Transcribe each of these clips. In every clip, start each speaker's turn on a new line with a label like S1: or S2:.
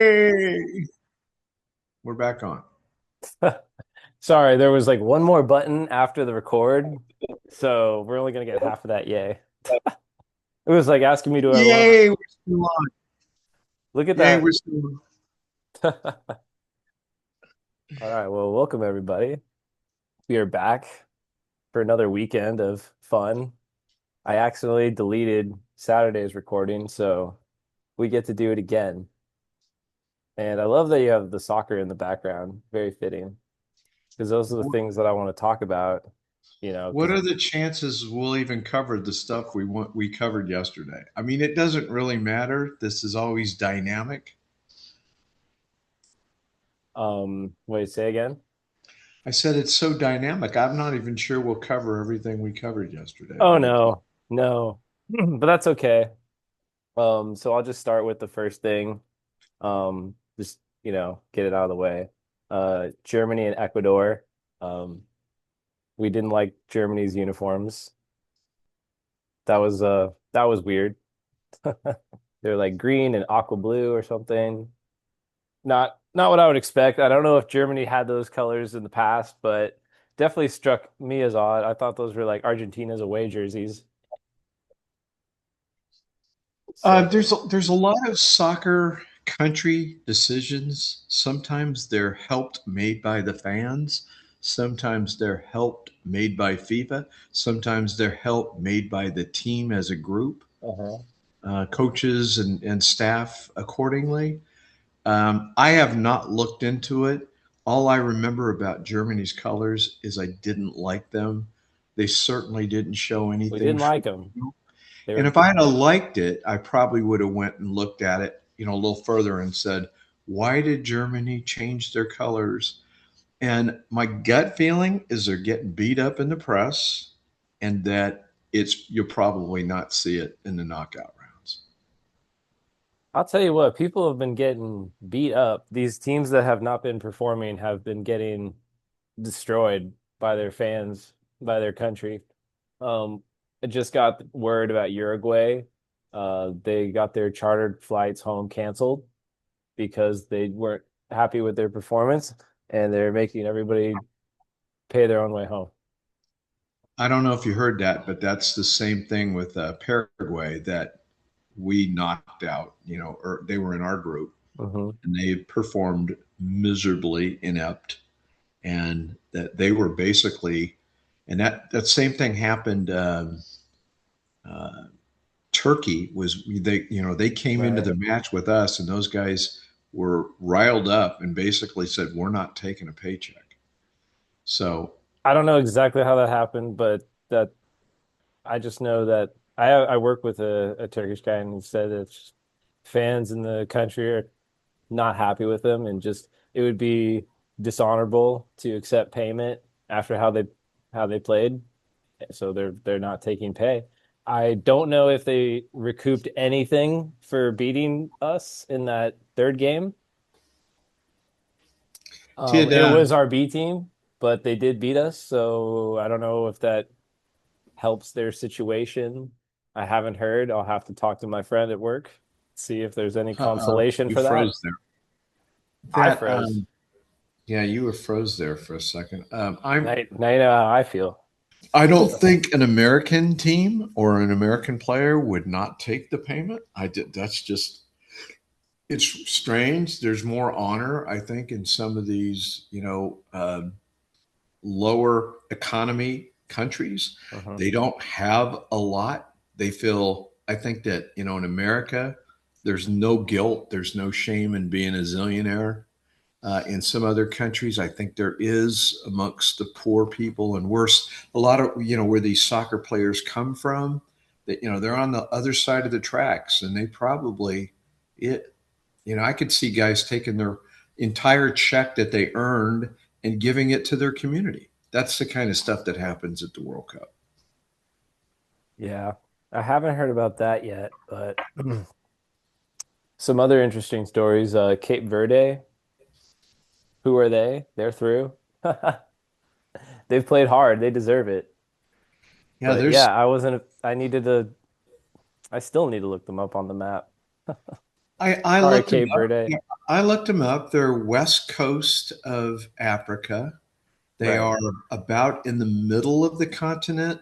S1: Hey, we're back on.
S2: Sorry, there was like one more button after the record, so we're only gonna get half of that yay. It was like asking me, do I want?
S1: Yay, we're still on.
S2: Look at
S1: Yay,
S2: that.
S1: we're still on.
S2: All right, well, welcome everybody. We are back for another weekend of fun. I accidentally deleted Saturday's recording, so we get to do it again. And I love that you have the soccer in the background. Very fitting, because those are the things that I want to talk about,
S1: What
S2: because
S1: are the chances we'll even cover the stuff we covered yesterday? I mean, it doesn't really matter. This is always dynamic.
S2: wait, say again.
S1: I said it's so dynamic. I'm not even sure we'll cover everything we covered yesterday,
S2: Oh
S1: but it's
S2: no, no, but that's okay. So I'll just start with the first thing. Just get it out of the way. Germany and Ecuador. Um, we didn't like Germany's uniforms. That was weird. They're like green and aqua blue or something. Not what I would expect. I don't know if Germany had those colors in the past, but definitely struck me as odd. I thought those were like Argentina's away jerseys. So
S1: there's a lot of soccer country decisions. Sometimes they're helped made by the fans. Sometimes they're helped made by FIFA. Sometimes they're helped made by the team as a group,
S2: uh-huh.
S1: coaches and staff accordingly. I have not looked into it. All I remember about Germany's colors is I didn't like them. They certainly didn't show
S2: We
S1: anything
S2: didn't
S1: for
S2: like them.
S1: you.
S2: They
S1: And
S2: were
S1: if I had liked it, I probably would have went and looked at it, a little further and said, why did Germany change their colors? And my gut feeling is they're getting beat up in the press and that you'll probably not see it in the knockout rounds.
S2: I'll tell you what, people have been getting beat up. These teams that have not been performing have been getting destroyed by their fans, by their country. I just got word about Uruguay. They got their chartered flights home canceled because they weren't happy with their performance, and they're making everybody pay their own way home.
S1: I don't know if you heard that, but that's the same thing with Paraguay that we knocked out, or they were in our group
S2: Hmm.
S1: and they performed miserably inept and that they were basically, and that same thing happened. Uh, Turkey was they came into
S2: Right.
S1: the match with us, and those guys were riled up and basically said, "We're not taking a paycheck." So
S2: I don't know exactly how that happened, but that I just know that I work with a Turkish guy, and he said that fans in the country are not happy with them, and just it would be dishonorable to accept payment after how they played. So they're not taking pay. I don't know if they recouped anything for beating us in that third game.
S1: did
S2: It was our B team, but they did beat us, so I don't know if that helps their situation. I haven't heard. I'll have to talk to my friend at work, see if there's any consolation
S1: you
S2: for that.
S1: froze there.
S2: I
S1: That
S2: froze.
S1: Yeah, you were froze there for a second.
S2: Now you know how I feel.
S1: I don't think an American team or an American player would not take the payment. I did. That's just it's strange. There's more honor, I think, in some of these, lower economy countries.
S2: Uh-huh.
S1: They don't have a lot. They feel, I think that, in America, there's no guilt, there's no shame in being a zillionaire. In some other countries, I think there is amongst the poor people and worse. A lot of, where these soccer players come from, that, they're on the other side of the tracks and they probably, it, I could see guys taking their entire check that they earned and giving it to their community. That's the kind of stuff that happens at the World Cup.
S2: Yeah, I haven't heard about that yet, but some other interesting stories. Cape Verde, who are they? They're through. They've played hard. They deserve it.
S1: Yeah,
S2: But yeah,
S1: there's
S2: I wasn't. I needed to. I still need to look them up on the map.
S1: I
S2: Sorry,
S1: looked them
S2: Cape
S1: up.
S2: Verde.
S1: Yeah, I looked them up. They're west coast of Africa. They
S2: Right.
S1: are about in the middle of the continent.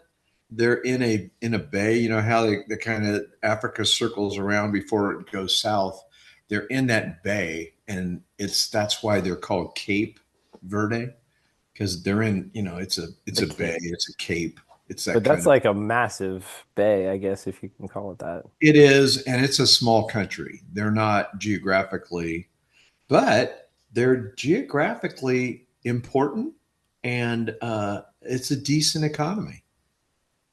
S1: They're in a bay. You know how the kind of Africa circles around before it goes south. They're in that bay, and that's why they're called Cape Verde because they're in. You know, it's
S2: The
S1: a bay.
S2: Cape.
S1: It's a cape. It's that
S2: But
S1: kind
S2: that's
S1: of.
S2: like a massive bay, I guess, if you can call it that.
S1: It is, and it's a small country. They're not geographically, but they're geographically important, and it's a decent economy.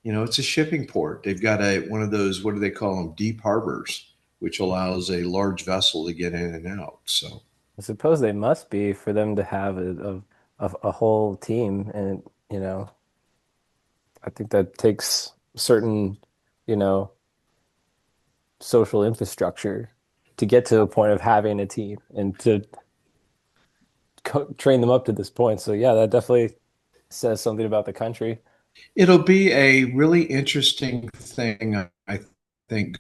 S1: You know, it's a shipping port. They've got a one of those, what do they call them, deep harbors, which allows a large vessel to get in and out. So
S2: I suppose they must be for them to have a whole team. And, I think that takes certain, you know, social infrastructure to get to a point of having a team and to co train them up to this point. So yeah, that definitely says something about the country.
S1: it'll be a really interesting thing, I think,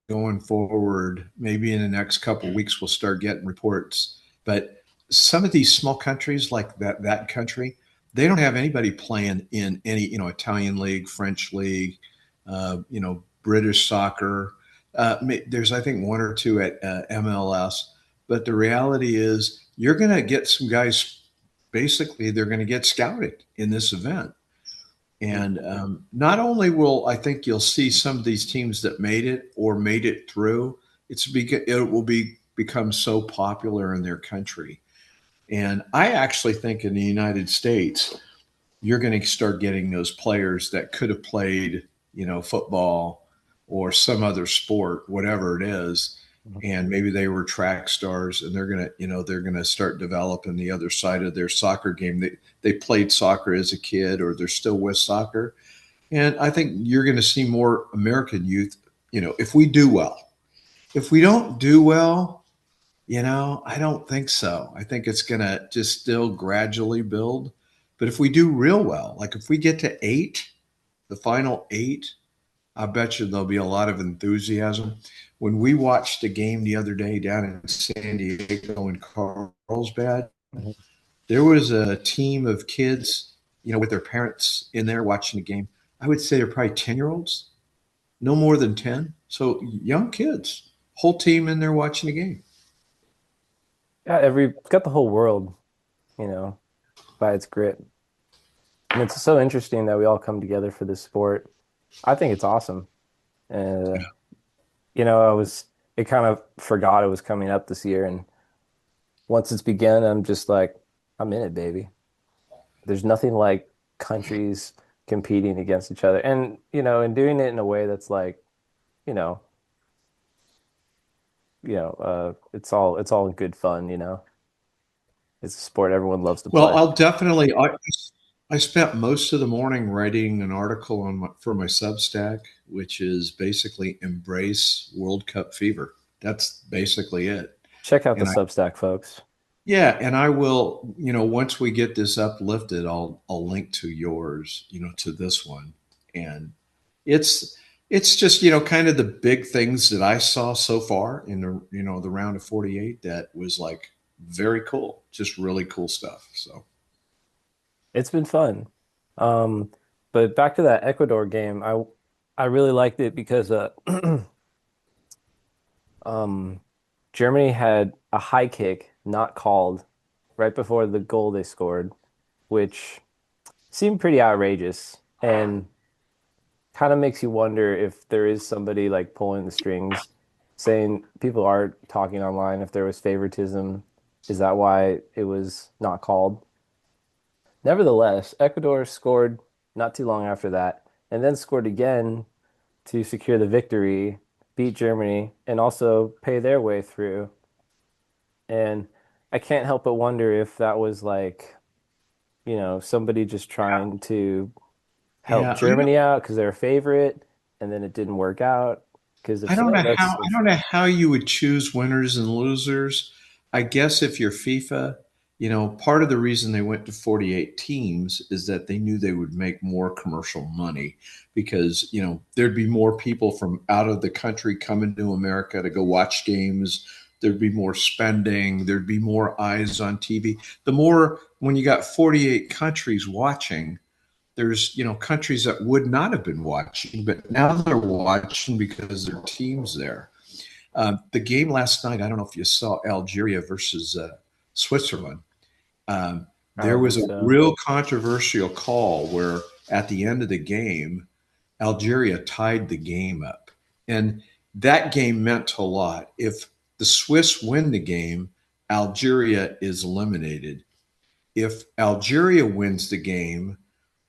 S1: going forward. Maybe in the next couple of weeks, we'll start getting reports. But some of these small countries, like that country, they don't have anybody playing in any, Italian league, French league, British soccer. There's, I think, one or two at MLS. But the reality is, you're going to get some guys. Basically, they're going to get scouted in this event. And not only will I think you'll see some of these teams that made it or made it through, it will become so popular in their country. And I actually think in the United States, you're going to start getting those players that could have played, football or some other sport, whatever it is, and maybe they were track stars, and they're going to start developing the other side of their soccer game. They played soccer as a kid, or they're still with soccer, and I think you're going to see more American youth. If we do well, if we don't do well, I don't think so. I think it's going to just still gradually build. But if we do real well, like if we get to eight, the final eight, I bet you there'll be a lot of enthusiasm. When we watched a game the other day down in San Diego in Carlsbad,
S2: Mhm.
S1: there was a team of kids, with their parents in there watching the game. I would say they're probably 10-year-olds, no more than 10. So young kids, whole team in there watching the game.
S2: Yeah, got the whole world, you know, by its grit. And it's so interesting that we all come together for this sport. I think it's awesome. Uh, it kind of forgot it was coming up this year. And once it's begun, I'm just like, I'm in it, baby. There's nothing like countries competing against each other. And, and doing it in a way that's like, you know, it's all in good fun, It's a sport everyone loves to
S1: Well,
S2: play.
S1: I'll definitely. I spent most of the morning writing an article for my Substack, which is basically embrace World Cup fever. That's basically it.
S2: Check out the
S1: And
S2: Substack, folks.
S1: yeah, and I will. Once we get this uplifted, I'll link to yours. To this one, and it's it's just kind of the big things that I saw so far in the round of 48 that was like very cool, just really cool stuff. So.
S2: It's been fun. Um, but back to that Ecuador game, I really liked it because um Germany had a high kick not called right before the goal they scored, which seemed pretty outrageous and kind of makes you wonder if there is somebody like pulling the strings, saying people are talking online if there was favoritism. Is that why it was not called? Nevertheless, Ecuador scored not too long after that, and then scored again to secure the victory, beat Germany, and also pay their way through. And I can't help but wonder if that was like, somebody just trying to help
S1: Yeah,
S2: Germany out because they're a favorite, and then it didn't work out. Because
S1: I
S2: if
S1: don't
S2: so,
S1: know how
S2: that's
S1: I don't know how you would choose winners and losers. I guess if you're FIFA, Part of the reason they went to 48 teams is that they knew they would make more commercial money because, there'd be more people from out of the country coming to America to go watch games. There'd be more spending. There'd be more eyes on TV. The more, when you got 48 countries watching, there's, countries that would not have been watching, but now they're watching because their team's there. The game last night, I don't know if you saw Algeria versus Switzerland.
S2: I
S1: There
S2: don't
S1: was
S2: think
S1: a
S2: so.
S1: real controversial call where at the end of the game, Algeria tied the game up. And that game meant a lot. If the Swiss win the game, Algeria is eliminated. If Algeria wins the game,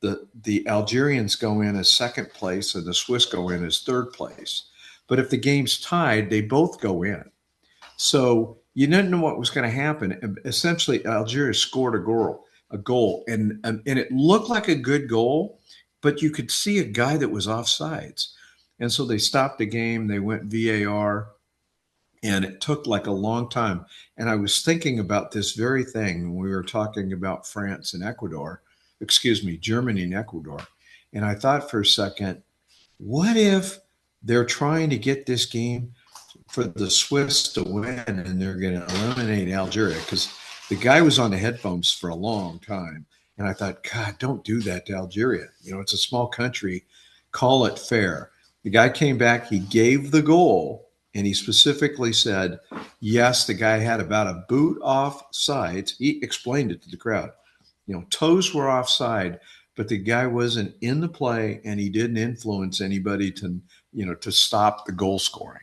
S1: the Algerians go in as second place and the Swiss go in as third place. But if the game's tied, they both go in. So you didn't know what was going to happen. Essentially, Algeria scored a goal, and it looked like a good goal, but you could see a guy that was offsides, and so they stopped the game. They went VAR, and it took like a long time. And I was thinking about this very thing when we were talking about France and Ecuador, excuse me, Germany and Ecuador, and I thought for a second, what if they're trying to get this game for the Swiss to win and they're going to eliminate Algeria? Because the guy was on the headphones for a long time. And I thought, God, don't do that to Algeria. It's a small country. Call it fair. The guy came back, he gave the goal, and he specifically said, yes, the guy had about a boot off sides. He explained it to the crowd. Toes were offside, but the guy wasn't in the play and he didn't influence anybody to stop the goal scoring.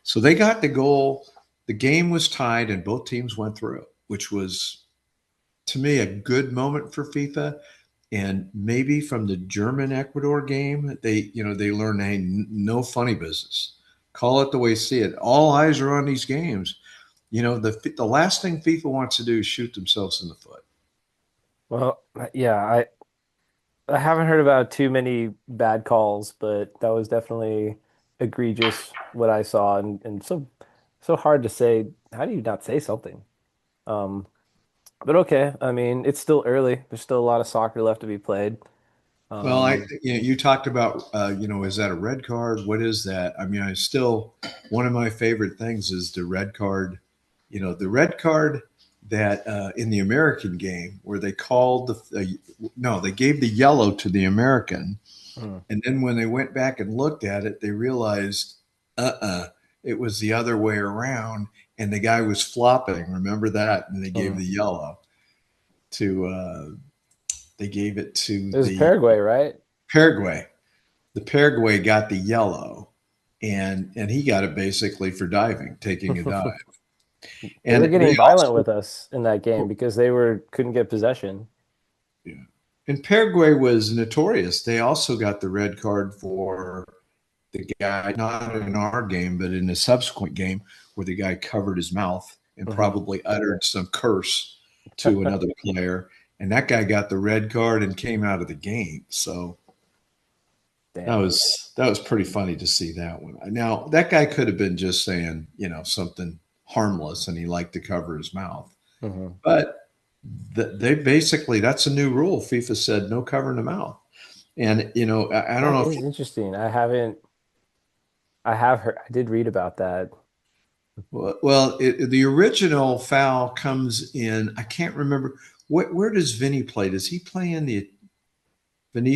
S1: So they got the goal. The game was tied and both teams went through, which was, to me, a good moment for FIFA. And maybe from the German Ecuador game, they learned, hey, no funny business. Call it the way you see it. All eyes are on these games. The last thing FIFA wants to do is shoot themselves in the foot.
S2: Well, yeah, I haven't heard about too many bad calls, but that was definitely egregious what I saw, and so hard to say. How do you not say something? Um, but okay, I mean, it's still early. There's still a lot of soccer left to be played.
S1: Well,
S2: Um,
S1: you talked about, is that a red card? What is that? I mean, one of my favorite things is the red card. The red card that in the American game where they called no, they gave the yellow to the American,
S2: hmm,
S1: and then when they went back and looked at it, they realized, it was the other way around, and the guy was flopping. Remember that? And they gave
S2: hmm.
S1: the yellow to. They gave it to
S2: It was
S1: the
S2: Paraguay, right?
S1: Paraguay. The Paraguay got the yellow, and he got it basically for diving, taking a dive.
S2: They were
S1: And they
S2: getting violent
S1: also,
S2: with us in that game because they were couldn't get possession.
S1: yeah. And Paraguay was notorious. They also got the red card for the guy, not in our game, but in a subsequent game where the guy covered his mouth and
S2: Hmm.
S1: probably uttered some curse to another player. And that guy got the red card and came out of the game. So that
S2: Damn.
S1: was that was pretty funny to see that one. Now that guy could have been just saying, something harmless, and he liked to cover his mouth.
S2: Hmm.
S1: But they basically, that's a new rule. FIFA said no covering the mouth, and I don't
S2: That
S1: know if
S2: is interesting. I haven't. I have heard. I did read about that.
S1: well, the original foul comes in. I can't remember where does Vinny play? Does he play in the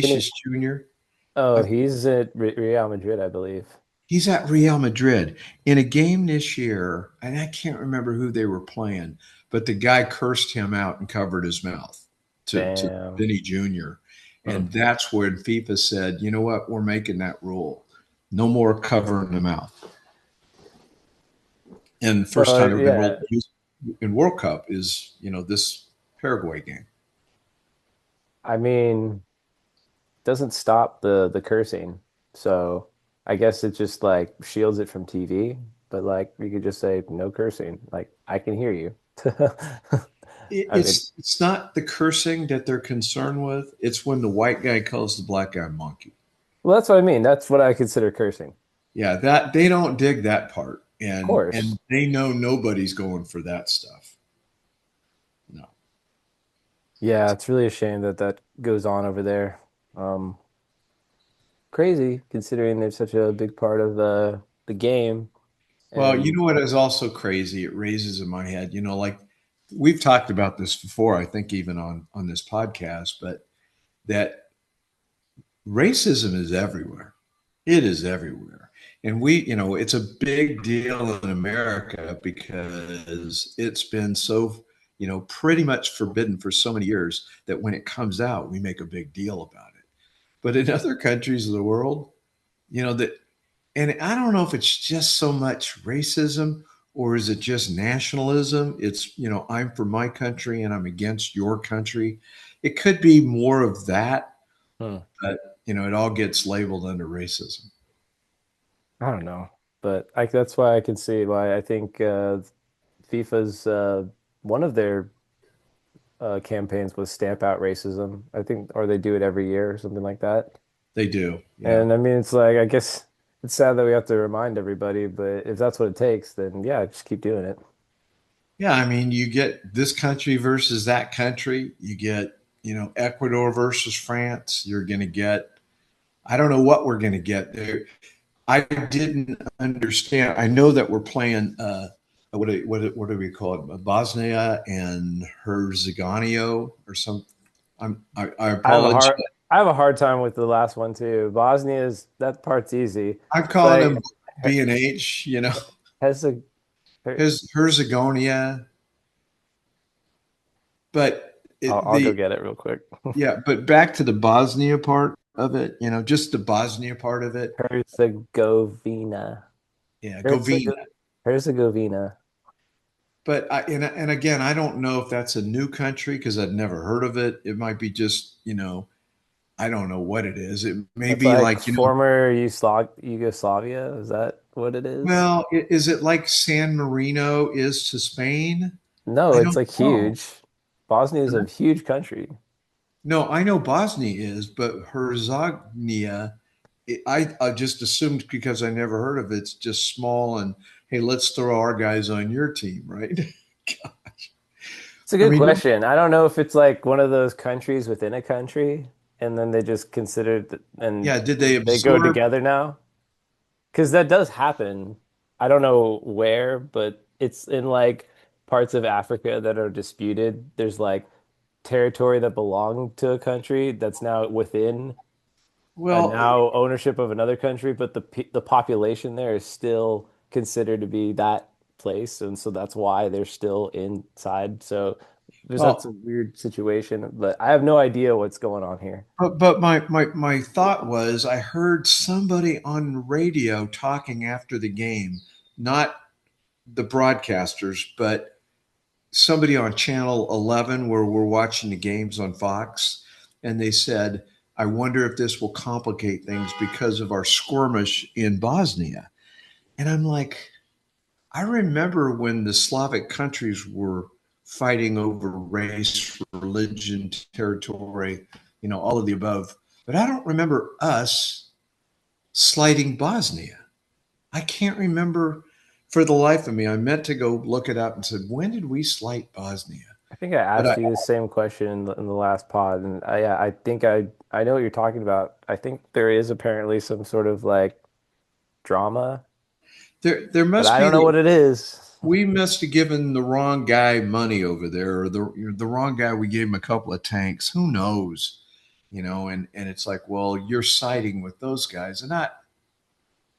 S2: Fini-
S1: Vinicius Junior?
S2: Oh, he's at Real Madrid, I believe.
S1: He's at Real Madrid in a game this year, and I can't remember who they were playing, but the guy cursed him out and covered his mouth to
S2: Damn.
S1: Vinny Jr.
S2: Hmm.
S1: And that's when FIFA said, you know what, we're making that rule. No more covering the mouth. And first
S2: Well,
S1: time ever
S2: yeah.
S1: in World Cup is, this Paraguay game.
S2: I mean, doesn't stop the cursing. So I guess it just like shields it from TV. But like you could just say no cursing. Like I can hear you. I mean,
S1: It's not the cursing that they're concerned with. It's when the white guy calls the black guy monkey.
S2: well, that's what I mean. That's what I consider cursing.
S1: Yeah, that they don't dig that part,
S2: Of
S1: and
S2: course.
S1: they know nobody's going for that stuff. No.
S2: Yeah, it's really a shame that that goes on over there. Um, Crazy considering they're such a big part of the game.
S1: Well, you
S2: And
S1: know what is also crazy? It raises in my head, like we've talked about this before, I think even on this podcast, but that racism is everywhere. It is everywhere. And it's a big deal in America because it's been so, pretty much forbidden for so many years that when it comes out, we make a big deal about it. But in other countries of the world, that, and I don't know if it's just so much racism or is it just nationalism? It's, I'm for my country and I'm against your country. It could be more of that,
S2: hmm,
S1: but, it all gets labeled under racism.
S2: I don't know, but that's why I can see why I think FIFA's one of their campaigns was stamp out racism. I think, or they do it every year or something like that.
S1: They do. Yeah.
S2: And I mean, it's like I guess it's sad that we have to remind everybody, but if that's what it takes, then yeah, just keep doing it.
S1: Yeah. I mean, you get this country versus that country. You get, Ecuador versus France. You're going to get, I don't know what we're going to get there. I didn't understand. I know that we're playing, what do we call it? Bosnia and Herzegovina or some. I
S2: I have a
S1: apologize.
S2: hard I have a hard time with the last one too. Bosnia's that part's easy.
S1: I'm
S2: It's
S1: calling them
S2: like
S1: B and H.
S2: Hezeg
S1: Herzegovina, but
S2: I'll go
S1: the
S2: get it real quick.
S1: yeah, but back to the Bosnia part of it, just the Bosnia part of it.
S2: Herzegovina.
S1: Yeah,
S2: Herzeg
S1: Govina.
S2: Herzegovina.
S1: But and again, I don't know if that's a new country because I'd never heard of it. It might be just, I don't know what it is. It may
S2: That's
S1: be
S2: like
S1: like,
S2: former Yugoslavia. Is that what it is?
S1: well, is it like San Marino is to Spain?
S2: No,
S1: I
S2: it's
S1: don't
S2: like
S1: know.
S2: huge. Bosnia is a huge country.
S1: No, I know Bosnia is, but Herzegovina, I just assumed because I never heard of it, it's just small and hey, let's throw our guys on your team, right?
S2: It's a
S1: I
S2: good
S1: mean,
S2: question. I don't know if it's like one of those countries within a country, and then they just considered and
S1: yeah, did they
S2: they go
S1: absorb?
S2: together now. Because that does happen. I don't know where, but it's in like parts of Africa that are disputed. There's like territory that belonged to a country that's now within a
S1: Well,
S2: now ownership of another country, but the population there is still considered to be that place, and so that's why they're still inside. So there's that's a
S1: well,
S2: weird situation, but I have no idea what's going on here.
S1: but my thought was I heard somebody on the radio talking after the game, not the broadcasters, but somebody on channel 11 where we're watching the games on Fox, and they said, I wonder if this will complicate things because of our skirmish in Bosnia. And I'm like, I remember when the Slavic countries were fighting over race, religion, territory, all of the above. But I don't remember us slighting Bosnia. I can't remember for the life of me. I meant to go look it up and said, when did we slight Bosnia?
S2: I think I
S1: But
S2: asked you the same question in the last pod, and yeah, I think I know what you're talking about. I think there is apparently some sort of like drama,
S1: there
S2: but
S1: must
S2: I
S1: be
S2: don't know
S1: that
S2: what it is.
S1: we must have given the wrong guy money over there, or the wrong guy. We gave him a couple of tanks. Who knows? And it's like, well, you're siding with those guys, and not,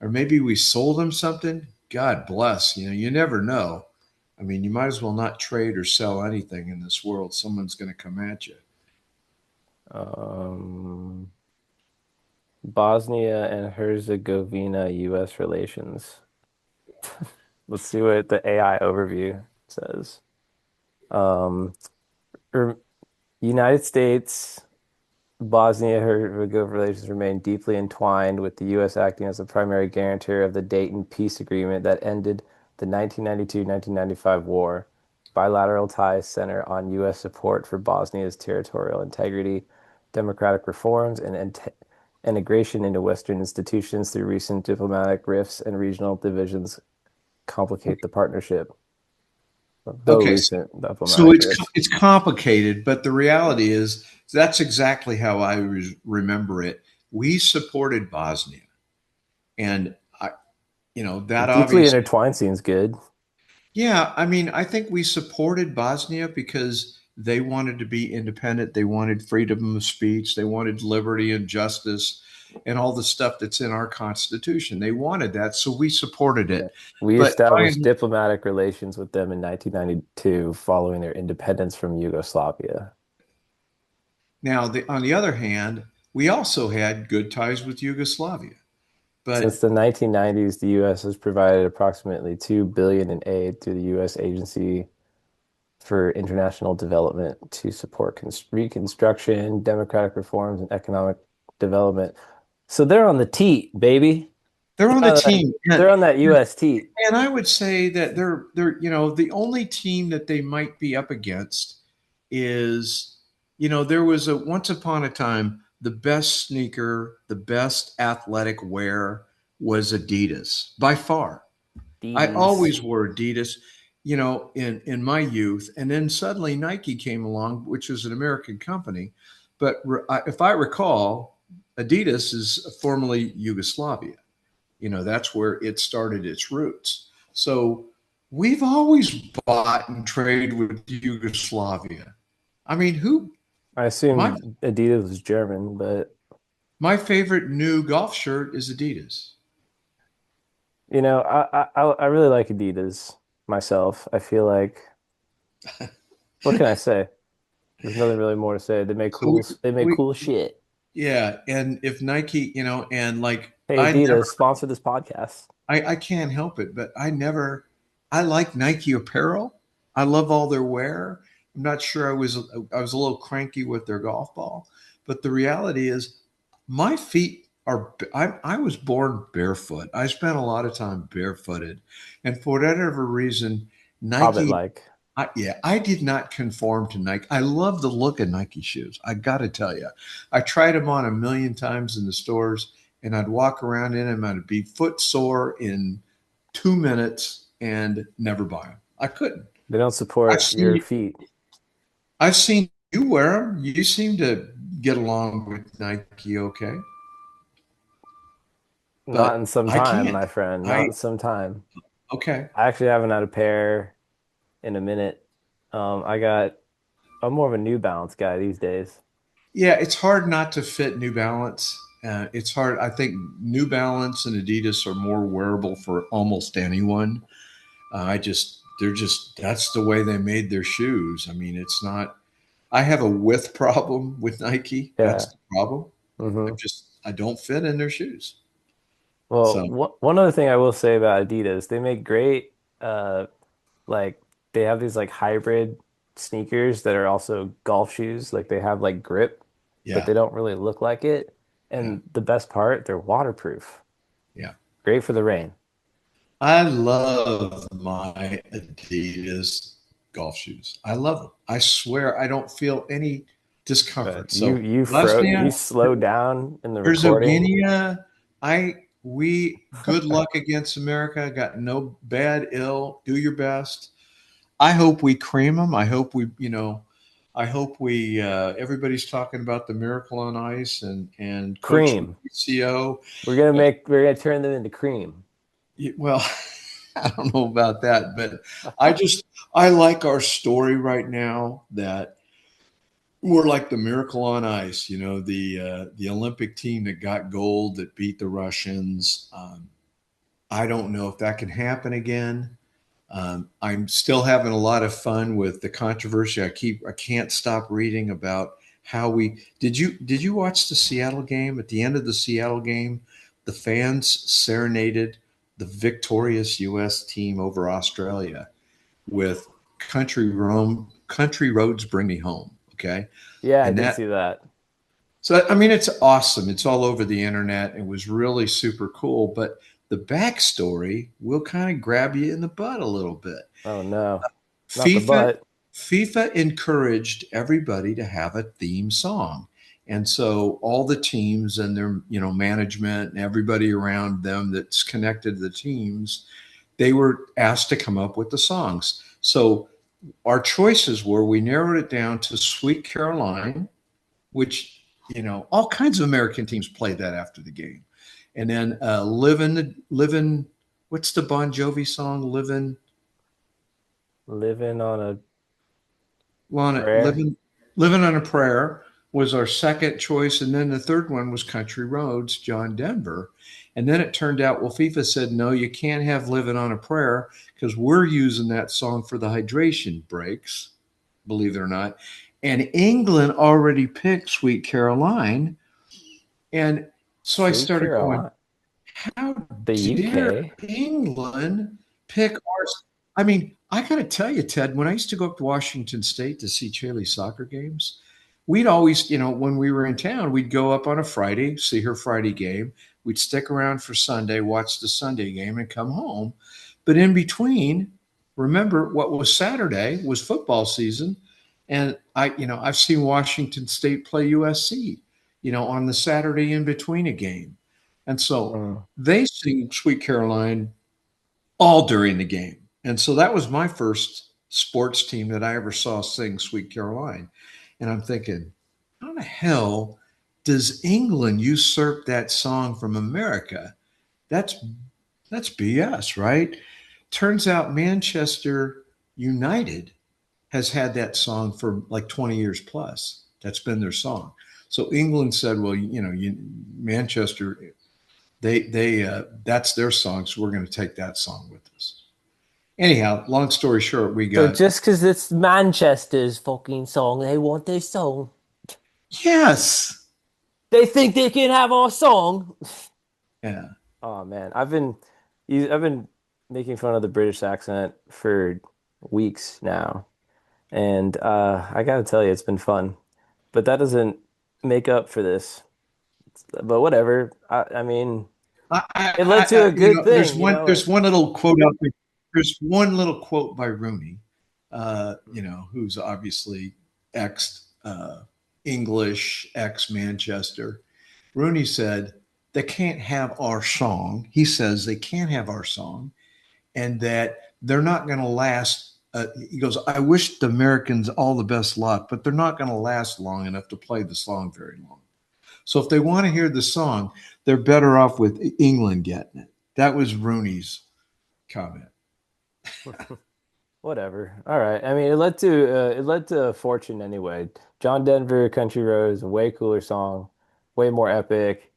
S1: or maybe we sold them something. God bless. You never know. I mean, you might as well not trade or sell anything in this world. Someone's going to come at you.
S2: Um, Bosnia and Herzegovina U.S. relations. Let's see what the AI overview says. Um, er, United States, Bosnia-Herzegovina relations remain deeply entwined, with the U.S. acting as the primary guarantor of the Dayton Peace Agreement that ended the 1992-1995 war. Bilateral ties center on U.S. support for Bosnia's territorial integrity, democratic reforms, and integration into Western institutions through recent diplomatic rifts and regional divisions complicate the partnership. Though
S1: Okay,
S2: recent
S1: so
S2: diplomatic risk.
S1: it's complicated, but the reality is that's exactly how I remember it. We supported Bosnia, and that
S2: Deeply
S1: obviously.
S2: intertwined seems good.
S1: Yeah, I mean, I think we supported Bosnia because they wanted to be independent. They wanted freedom of speech. They wanted liberty and justice and all the stuff that's in our Constitution. They wanted that, so we supported
S2: Yeah.
S1: it.
S2: We
S1: But
S2: established diplomatic relations with them in 1992 following their independence from Yugoslavia.
S1: now, on the other hand, we also had good ties with Yugoslavia.
S2: Since
S1: But
S2: the 1990s, the U.S. has provided approximately $2 billion in aid through the U.S. Agency for International Development to support reconstruction, democratic reforms, and economic development. So they're on the teat, baby.
S1: they're on the
S2: They're on that,
S1: team,
S2: they're on that U.S. teat.
S1: and I would say that they're the only team that they might be up against is there was a once upon a time the best sneaker, the best athletic wear was Adidas by far. I
S2: Adidas.
S1: always wore Adidas, in my youth, and then suddenly Nike came along, which is an American company, but if I recall, Adidas is formerly Yugoslavia. That's where it started its roots. So we've always bought and traded with Yugoslavia. I mean, who
S2: I
S1: my
S2: assume Adidas was German, but
S1: my favorite new golf shirt is Adidas.
S2: I really like Adidas myself. I feel like what can I say? There's nothing really more to say.
S1: So
S2: They make
S1: we
S2: cool shit.
S1: yeah, and if Nike, and like
S2: Hey Adidas, sponsor this podcast.
S1: I can't help it, but I like Nike apparel. I love all their wear. I'm not sure I was a little cranky with their golf ball, but the reality is my feet are I was born barefoot. I spent a lot of time barefooted, and for whatever reason,
S2: Hobbit
S1: Nike.
S2: like.
S1: I did not conform to Nike. I love the look of Nike shoes. I got to tell you, I tried them on a million times in the stores, and I'd walk around in them. I'd be foot sore in 2 minutes and never buy them. I couldn't.
S2: They don't
S1: I've
S2: support your
S1: seen
S2: feet.
S1: I've seen you wear them. You seem to get along with Nike, okay?
S2: Not in
S1: But
S2: some
S1: I
S2: time,
S1: can't.
S2: my friend. Not
S1: I
S2: in some time.
S1: Okay.
S2: I actually haven't had a pair in a minute. I got I'm more of a New Balance guy these days.
S1: Yeah, it's hard not to fit New Balance. It's hard. I think New Balance and Adidas are more wearable for almost anyone. They're just, that's the way they made their shoes. I mean, it's not, I have a width problem with Nike. That's
S2: Yeah.
S1: the problem.
S2: hmm
S1: I don't fit in their shoes.
S2: Well,
S1: So,
S2: one other thing I will say about Adidas, they make great like they have these like hybrid sneakers that are also golf shoes. Like they have like grip, but
S1: yeah,
S2: they don't really look like it.
S1: yeah,
S2: And the best part, they're waterproof.
S1: yeah.
S2: Great for the rain.
S1: I love my Adidas golf shoes. I love them. I swear I don't feel any
S2: But
S1: discomfort.
S2: you
S1: So,
S2: you fro
S1: Bosnia,
S2: you slow down in the recording.
S1: Herzegovina, we good luck against America. Got no bad ill. Do your best. I hope we cream them. I hope we everybody's talking about the miracle on ice and Coach
S2: Cream.
S1: CO.
S2: We're gonna turn them into cream.
S1: Well, I don't know about that, but I like our story right now that we're like the miracle on ice, the Olympic team that got gold that beat the Russians. I don't know if that can happen again. I'm still having a lot of fun with the controversy. I can't stop reading about how did you watch the Seattle game? At the end of the Seattle game, the fans serenaded the victorious U.S. team over Australia with country roads bring me home. Okay.
S2: Yeah, I
S1: And
S2: did
S1: that
S2: see that.
S1: so, I mean, it's awesome. It's all over the internet. It was really super cool. But the backstory will kind of grab you in the butt a little bit.
S2: Oh no, not the
S1: FIFA,
S2: butt.
S1: FIFA encouraged everybody to have a theme song. And so all the teams and their, management and everybody around them that's connected to the teams, they were asked to come up with the songs. So our choices were, we narrowed it down to Sweet Caroline, which, all kinds of American teams played that after the game. And then living, what's the Bon Jovi song?
S2: Living on a prayer.
S1: Living, living on a prayer was our second choice, and then the third one was Country Roads, John Denver. And then it turned out, well, FIFA said no, you can't have Living on a Prayer because we're using that song for the hydration breaks, believe it or not. And England already picked Sweet Caroline, and so I
S2: Sweet
S1: started going,
S2: Caroline.
S1: how
S2: The
S1: dare
S2: UK.
S1: England pick ours? I mean, I got to tell you, Ted, when I used to go up to Washington State to see Chaley soccer games, we'd always, when we were in town, we'd go up on a Friday, see her Friday game. We'd stick around for Sunday, watch the Sunday game, and come home. But in between, remember what was Saturday was football season. And I've seen Washington State play USC, on the Saturday in between a game. And so
S2: Mm.
S1: they sing Sweet Caroline all during the game. And so that was my first sports team that I ever saw sing Sweet Caroline. And I'm thinking, how the hell does England usurp that song from America? That's that's BS, right? Turns out Manchester United has had that song for like 20 years plus. That's been their song. So England said, well, Manchester, they that's their song, so we're going to take that song with us. Anyhow, long story short, we
S2: So
S1: got
S2: just because it's Manchester's fucking song, they want their song.
S1: yes,
S2: They think they can have our song.
S1: yeah.
S2: Oh man, I've been making fun of the British accent for weeks now, and I gotta tell you, it's been fun. But that doesn't make up for this. But whatever. I mean, it led to a good
S1: There's
S2: thing, you
S1: one
S2: know.
S1: there's one little quote out there. There's one little quote by Rooney, who's obviously ex English, ex Manchester. Rooney said, they can't have our song. He says they can't have our song and that they're not going to last. He goes, I wish the Americans all the best luck, but they're not going to last long enough to play the song very long. So if they want to hear the song, they're better off with England getting it. That was Rooney's comment.
S2: Whatever. All right. I mean, it led to a fortune anyway. John Denver, Country Roads, a way cooler song, way more epic,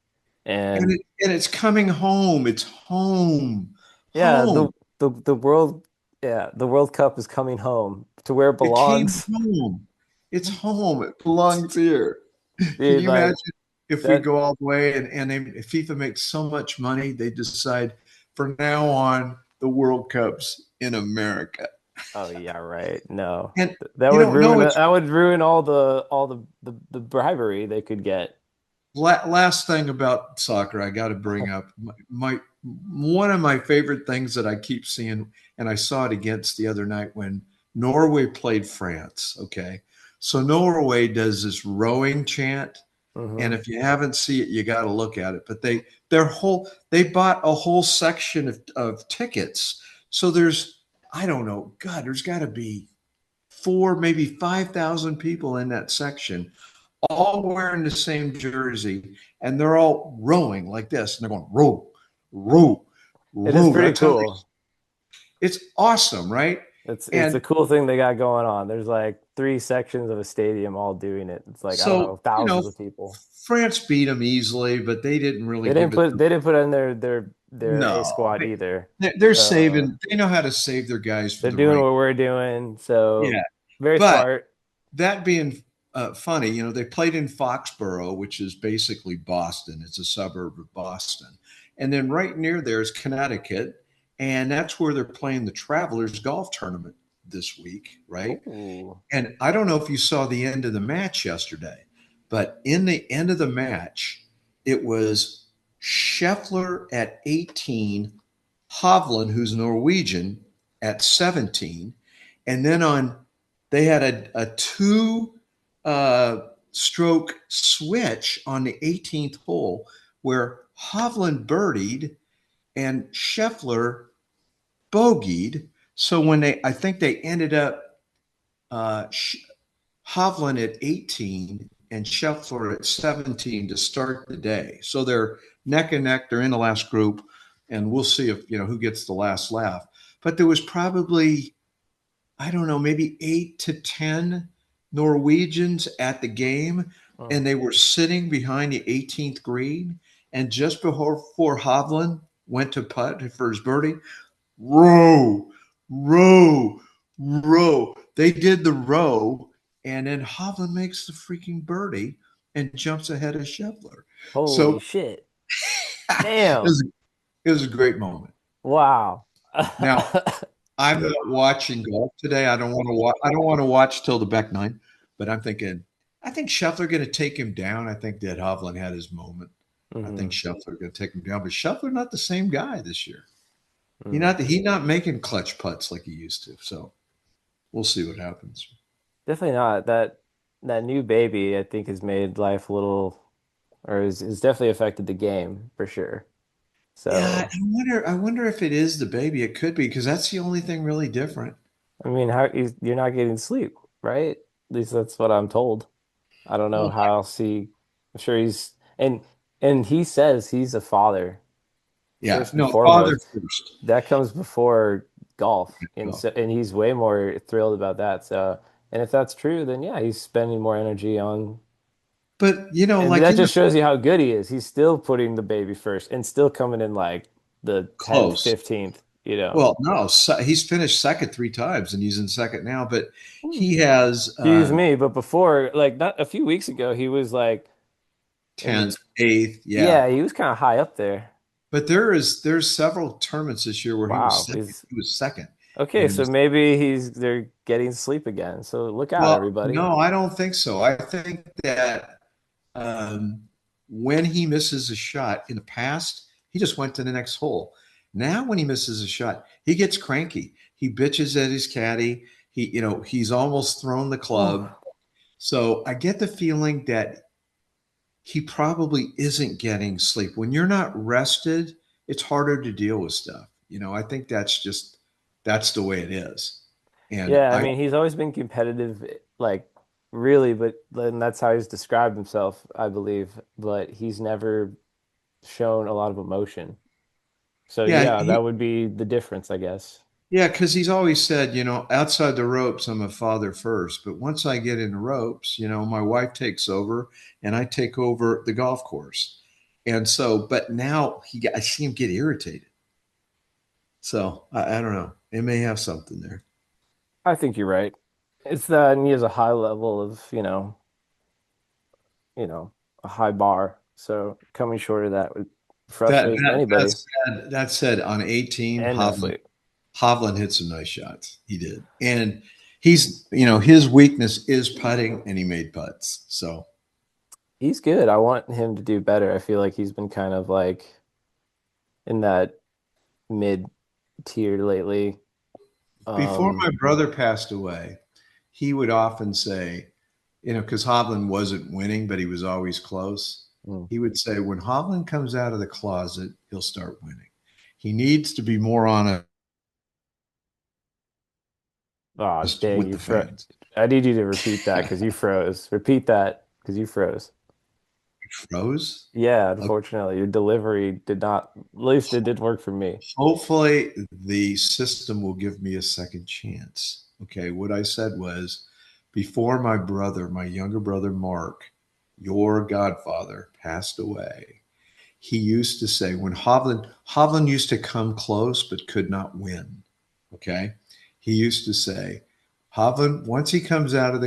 S1: And,
S2: and
S1: it's coming home. It's home.
S2: yeah,
S1: Home.
S2: the world, yeah, the World Cup is coming home to where it
S1: It came
S2: belongs.
S1: home. It's home. It belongs here. Can
S2: Dude,
S1: you imagine
S2: like
S1: if we
S2: that.
S1: go all the way and if FIFA makes so much money, they decide from now on the World Cup's in America.
S2: Oh yeah, right. No,
S1: And
S2: that
S1: you
S2: would
S1: don't know
S2: ruin
S1: it's
S2: that would ruin all the bribery they could get.
S1: last thing about soccer I got to bring up my one of my favorite things that I keep seeing, and I saw it against the other night when Norway played France. Okay, so Norway does this rowing chant, and
S2: Hmm.
S1: if you haven't seen it, you got to look at it. But they bought a whole section of tickets. So there's, I don't know, God, there's got to be four, maybe 5,000 people in that section, all wearing the same jersey, and they're all rowing like this, and they're going row, row,
S2: It is
S1: row.
S2: pretty
S1: That's how they.
S2: cool.
S1: It's awesome, right?
S2: It's a
S1: And
S2: cool thing they got going on. There's like three sections of a stadium all doing it. It's like I don't know,
S1: so
S2: thousands of people.
S1: France beat them easily, but they didn't really
S2: They didn't
S1: give it.
S2: put they didn't put in their A
S1: No,
S2: squad either.
S1: they're
S2: So
S1: saving. They know how to save their guys for
S2: they're
S1: the
S2: doing
S1: right.
S2: what we're doing. So
S1: Yeah,
S2: very
S1: but
S2: smart.
S1: that being funny, they played in Foxborough, which is basically Boston. It's a suburb of Boston, and then right near there is Connecticut, and that's where they're playing the Travelers Golf Tournament this week, right?
S2: Ooh.
S1: And I don't know if you saw the end of the match yesterday, but in the end of the match, it was Scheffler at 18, Hovland, who's Norwegian, at 17. And then they had a two stroke switch on the 18th hole where Hovland birdied and Scheffler bogeyed. So I think they ended up uh, Hovland at 18 and Scheffler at 17 to start the day. So they're neck and neck. They're in the last group, and we'll see if who gets the last laugh. But there was probably, I don't know, maybe 8 to 10 Norwegians at the game,
S2: Mm.
S1: and they were sitting behind the 18th green. And just before Hovland went to putt for his birdie, row, row, row. They did the row, and then Hovland makes the freaking birdie and jumps ahead of Scheffler.
S2: Holy
S1: So
S2: shit.
S1: it
S2: Damn.
S1: was, it was a great moment.
S2: Wow.
S1: Now, I'm not watching golf today. I don't want to watch. I don't want to watch till the back nine, but I'm thinking. I think Scheffler going to take him down. I think that Hovland had his moment. I think
S2: Mhm.
S1: Scheffler going to take him down, but Scheffler not the same guy this year.
S2: Mm.
S1: He not making clutch putts like he used to. So we'll see what happens.
S2: Definitely not. That new baby, I think, has made life a little, or has definitely affected the game for sure.
S1: Yeah,
S2: So,
S1: I wonder. I wonder if it is the baby. It could be because that's the only thing really different.
S2: I mean, you're not getting sleep, right? At least that's what I'm told. I don't know
S1: Well,
S2: how else I'm sure and he says he's a father
S1: yeah,
S2: first and
S1: no, father
S2: foremost.
S1: first.
S2: That comes before golf, and
S1: Go.
S2: so and he's way more thrilled about that. So, and if that's true, then yeah, he's spending more energy on,
S1: But
S2: and
S1: like
S2: that
S1: in the
S2: just shows you how good he is. He's still putting the baby first and still coming in like the 10th,
S1: close.
S2: 15th, you know.
S1: Well, no, he's finished second 3 times, and he's in second now. But he has
S2: Excuse me, but before, like not a few weeks ago, he was like in the
S1: 10th, eighth, yeah.
S2: yeah, he was kind of high up there.
S1: But there's several tournaments this year where he was
S2: Wow,
S1: second.
S2: he's
S1: He was second,
S2: okay.
S1: and
S2: So maybe they're getting sleep again. So look out,
S1: well,
S2: everybody.
S1: no, I don't think so. I think that um, when he misses a shot in the past, he just went to the next hole. Now, when he misses a shot, he gets cranky. He bitches at his caddy. He's almost thrown the
S2: Ooh.
S1: club. So I get the feeling that he probably isn't getting sleep. When you're not rested, it's harder to deal with stuff. I think that's the way it is. And
S2: Yeah, I mean, he's always been competitive, like really, but then that's how he's described himself, I believe. But he's never shown a lot of emotion. So
S1: yeah,
S2: yeah, that would be the difference, I guess.
S1: yeah, because he's always said, outside the ropes, I'm a father first. But once I get in the ropes, my wife takes over and I take over the golf course. And so, but now I see him get irritated. So I don't know. It may have something there.
S2: I think you're right. It's that and he has a high level of, a high bar. So coming short of that would
S1: That
S2: frustrate
S1: that that
S2: anybody
S1: said, that said, on 18,
S2: and no sleep.
S1: Hovland hit some nice shots. He did, and his weakness is putting, and he made putts. So
S2: He's good. I want him to do better. I feel like he's been kind of like in that mid tier lately.
S1: before
S2: Um,
S1: my brother passed away, he would often say, because Hovland wasn't winning, but he was always close.
S2: mm.
S1: He would say, when Hovland comes out of the closet, he'll start winning. He needs to be more honest
S2: Oh, dang,
S1: with
S2: you
S1: the
S2: froze.
S1: fans.
S2: I need you to repeat that because you froze. Repeat that because you froze.
S1: Froze.
S2: Yeah,
S1: Okay.
S2: unfortunately, your delivery did not, at least it did work for me.
S1: Hopefully, the system will give me a second chance. Okay, what I said was before my younger brother Mark, your godfather, passed away, he used to say when Hovland used to come close but could not win. Okay, he used to say, Hovland, once he comes out of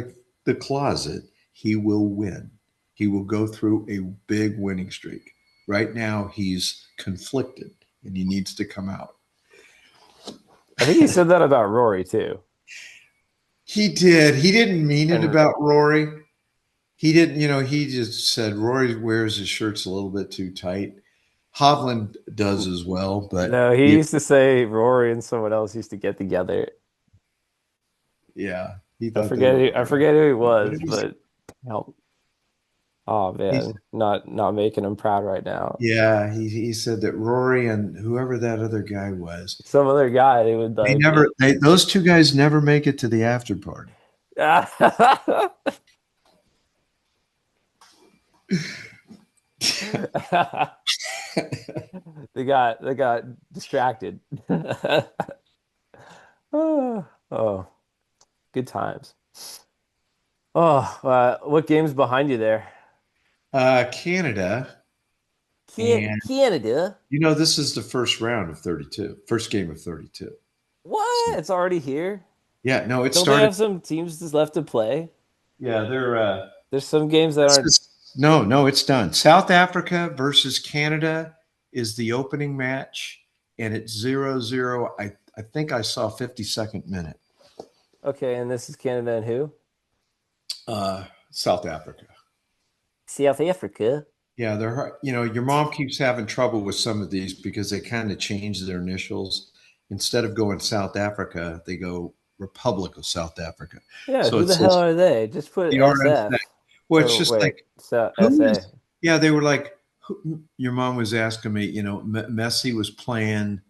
S1: the closet, he will win. He will go through a big winning streak. Right now, he's conflicted and he needs to come out.
S2: I think he said that about Rory too.
S1: He did. He didn't mean it
S2: And
S1: about Rory. He didn't, he just said Rory wears his shirts a little bit too tight. Hovland does as well, but
S2: no, he used to say Rory and someone else used to get together.
S1: yeah, he thought they
S2: I
S1: were.
S2: forget who he
S1: But
S2: was,
S1: it was,
S2: but help. Oh
S1: he's,
S2: man, not making him proud right now.
S1: yeah, he said that Rory and whoever that other guy was,
S2: Some other guy, they would like
S1: those two guys never make it to the after party.
S2: They got distracted. Oh, oh, good times. Oh, what game's behind you there?
S1: Canada, and
S2: Canada?
S1: this is the first round of 32, first game of 32. So,
S2: What? It's already here?
S1: yeah, no, it
S2: Don't they
S1: started.
S2: have some teams just left to play?
S1: Yeah, they're.
S2: There's some games that
S1: This
S2: aren't.
S1: is no, no, it's done. South Africa versus Canada is the opening match, and it's 0-0. I think I saw 52nd minute.
S2: Okay, and this is Canada and who?
S1: South Africa.
S2: South Africa.
S1: Yeah, they're your mom keeps having trouble with some of these because they kind of change their initials. Instead of going South Africa, they go Republic of South Africa.
S2: Yeah,
S1: So
S2: who
S1: it
S2: the hell
S1: says
S2: are they? Just put
S1: the RSA.
S2: SF.
S1: Well, it's
S2: Or
S1: just
S2: wait,
S1: like
S2: so
S1: who
S2: SA.
S1: is? Yeah, they were like your mom was asking me. Messi was playing.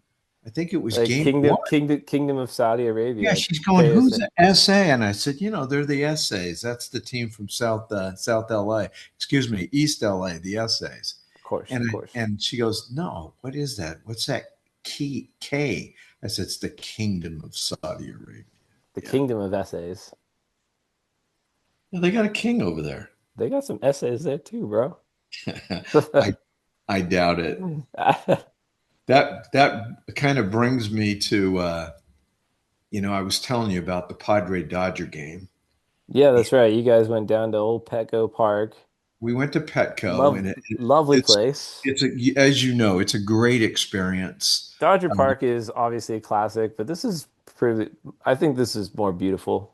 S1: I think it was
S2: Like
S1: game one.
S2: Kingdom of Saudi
S1: Yeah,
S2: Arabia.
S1: she's going, who's
S2: KSA.
S1: the SA? And I said, they're the SAs. That's the team from South LA. Excuse me, East LA, the SAs.
S2: Of course,
S1: And
S2: of course.
S1: and she goes, no, what is that? What's that key K? I said, it's the Kingdom of Saudi Arabia.
S2: The
S1: Yeah.
S2: Kingdom of Essays.
S1: Yeah, they got a king over there.
S2: They got some essays there too, bro.
S1: I I doubt it. That kind of brings me to I was telling you about the Padre Dodger game.
S2: Yeah, that's right. You guys went down to Old Petco Park.
S1: We went to Petco, and
S2: Lovely
S1: it's
S2: place.
S1: it's a as you know, it's a great experience.
S2: Dodger
S1: Um,
S2: Park is obviously a classic, but this is pretty, I think this is more beautiful.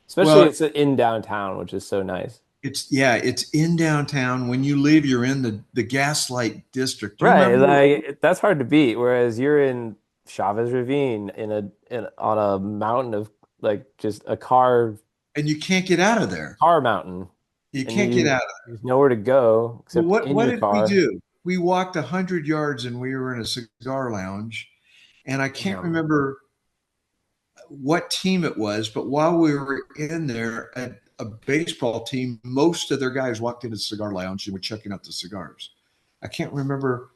S2: Especially
S1: well,
S2: it's in downtown, which is so nice.
S1: it's in downtown. When you leave, you're in the Gaslight District. Do you
S2: Right,
S1: remember?
S2: like that's hard to beat. Whereas you're in Chavez Ravine on a mountain of like just a
S1: And you can't get out of there.
S2: car mountain,
S1: You
S2: and
S1: can't get out.
S2: there's nowhere to go
S1: But
S2: except
S1: what
S2: in
S1: what
S2: your
S1: did we
S2: car.
S1: do? We walked 100 yards, and we were in a cigar lounge. And I can't
S2: Damn.
S1: remember what team it was, but while we were in there, a baseball team, most of their guys walked into the cigar lounge and were checking out the cigars. I can't remember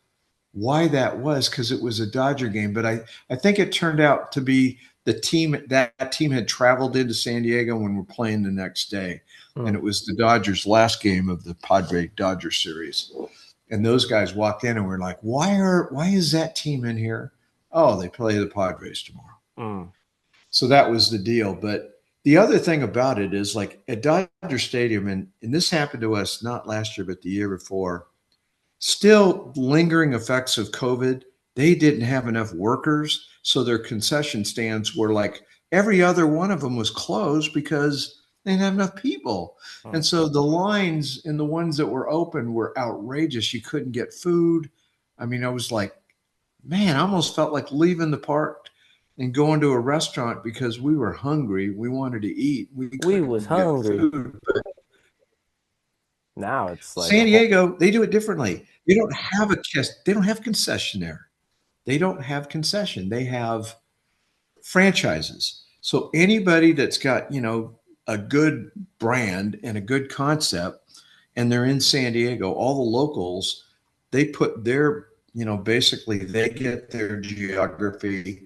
S1: why that was because it was a Dodger game, but I think it turned out to be that team had traveled into San Diego when we're playing the next day. And
S2: Hmm.
S1: it was the Dodgers' last game of the Padre Dodger series. And those guys walked in and were like, why is that team in here? Oh, they play the Padres tomorrow.
S2: Hmm.
S1: So that was the deal. But the other thing about it is like at Dodger Stadium, and this happened to us not last year, but the year before, still lingering effects of COVID. They didn't have enough workers. So their concession stands were like every other one of them was closed because they didn't have enough people.
S2: Hmm.
S1: And so the lines in the ones that were open were outrageous. You couldn't get food. I mean, I was like, man, I almost felt like leaving the park and going to a restaurant because we were hungry. We wanted to eat. We
S2: We was
S1: couldn't get
S2: hungry.
S1: food.
S2: Now it's like a
S1: San
S2: whole.
S1: Diego, they do it differently. They don't have concession there. They don't have concession. They have franchises. So anybody that's got, a good brand and a good concept and they're in San Diego, all the locals, they put their, basically they get their geography.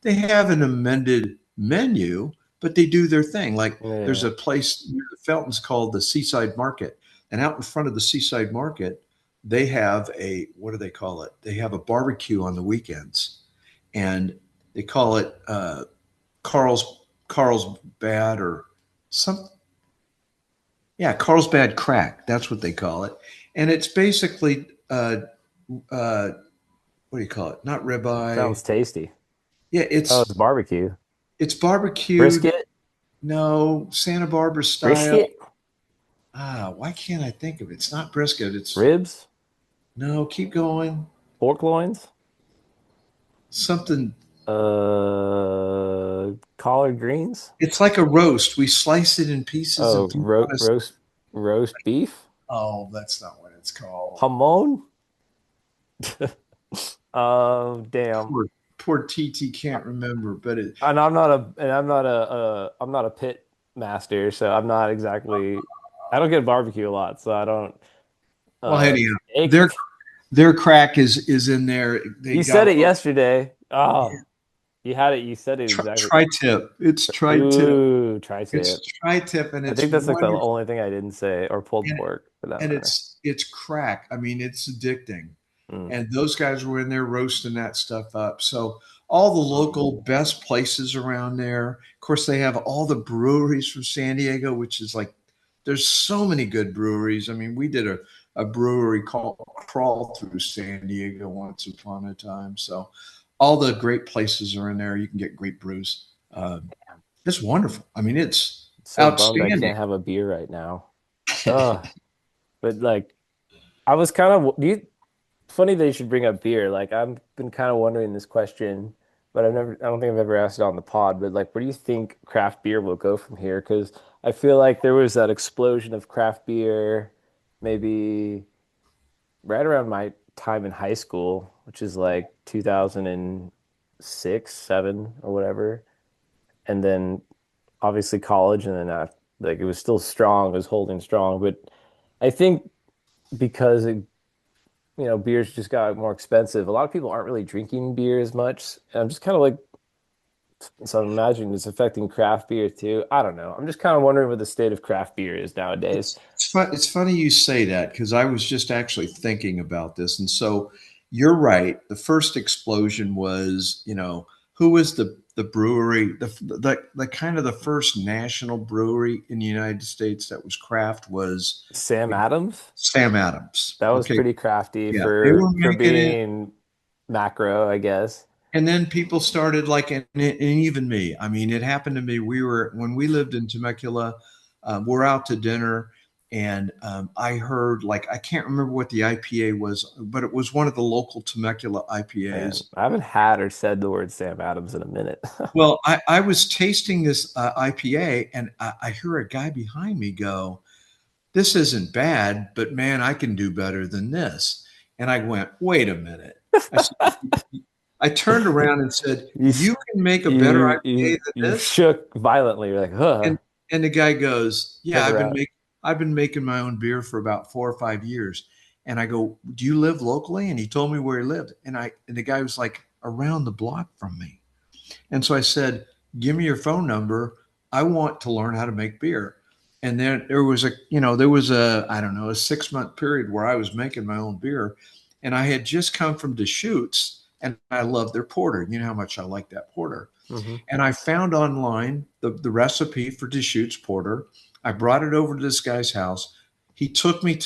S1: They have an amended menu, but they do their thing. Like there's
S2: Yeah.
S1: a place near the Feltons called the Seaside Market. And out in front of the Seaside Market, they have what do they call it? They have a barbecue on the weekends. And they call it Carlsbad or some Carlsbad crack. That's what they call it. And it's basically what do you call it? Not ribeye.
S2: Sounds tasty.
S1: Yeah,
S2: Oh, it's barbecue.
S1: it's barbecued.
S2: Brisket?
S1: No, Santa Barbara style.
S2: Brisket?
S1: Why can't I think of it? It's not brisket. It's
S2: Ribs?
S1: no. Keep going.
S2: Pork loins?
S1: Something.
S2: Collard greens?
S1: It's like a roast. We slice it in pieces
S2: Oh,
S1: and throw it on
S2: roast beef?
S1: Oh, that's not what it's called.
S2: Hamon? Oh, damn.
S1: Poor, poor TT can't remember, but
S2: And I'm not a pit. master, so I'm not exactly. I don't get barbecue a lot, so I don't.
S1: Well, anyhow, their
S2: Steak.
S1: their crack is in there. They
S2: You
S1: got
S2: said
S1: a
S2: it
S1: little
S2: yesterday. Oh, you had it. You said it exactly.
S1: tri-tip. It's tri-tip.
S2: Ooh,
S1: It's
S2: tri-tip.
S1: tri-tip, and
S2: I
S1: it's
S2: think that's like the
S1: wonderful.
S2: only thing I didn't say, or pulled
S1: And,
S2: pork for that
S1: and
S2: matter.
S1: it's crack. I mean, it's addicting.
S2: Mm.
S1: And those guys were in there roasting that stuff up. So all the local best places around there. Of course, they have all the breweries from San Diego, which is like there's so many good breweries. I mean, we did a brewery called Crawl through San Diego once upon a time. So all the great places are in there. You can get great brews. It's wonderful. I mean, it's
S2: So bummed I
S1: outstanding.
S2: can't have a beer right now. Oh, but like I was kind of do you funny that you should bring up beer. Like I've been kind of wondering this question, but I don't think I've ever asked it on the pod, but like where do you think craft beer will go from here? Because I feel like there was that explosion of craft beer maybe right around my time in high school, which is like 2006, 7 or whatever. And then obviously college and then like it was still strong, it was holding strong, but I think because beers just got more expensive. A lot of people aren't really drinking beer as much. And I'm just kind of like, so I'm imagining it's affecting craft beer too. I don't know. I'm just kind of wondering what the state of craft beer is nowadays.
S1: It's funny you say that because I was just actually thinking about this. And so you're right. The first explosion was, who was the brewery, the kind of the first national brewery in the United States that was craft was
S2: Sam Adams,
S1: Sam Adams.
S2: that was
S1: Okay.
S2: pretty crafty
S1: Yeah. They were
S2: for
S1: making it.
S2: being macro, I guess.
S1: And then people started like, and even me. I mean, it happened to me. When we lived in Temecula, we're out to dinner, and I heard like I can't remember what the IPA was, but it was one of the local Temecula
S2: Man,
S1: IPAs.
S2: I haven't had or said the word Sam Adams in a minute.
S1: Well, I was tasting this IPA, and I hear a guy behind me go, "This isn't bad, but man, I can do better than this." And I went, "Wait a minute." I said, I turned around and said,
S2: You
S1: "You can make a better IPA than
S2: you
S1: this?"
S2: shook violently. You're like, huh,
S1: And and the guy goes, "Yeah,
S2: never out.
S1: I've been making my own beer for about 4 or 5 years." And I go, "Do you live locally?" And he told me where he lived. And the guy was like around the block from me. And so I said, "Give me your phone number. I want to learn how to make beer." And then there was a, I don't know, a 6 month period where I was making my own beer. And I had just come from Deschutes and I love their porter. You know how much I like that porter.
S2: Hmm.
S1: And I found online the recipe for Deschutes porter. I brought it over to this guy's house. He took me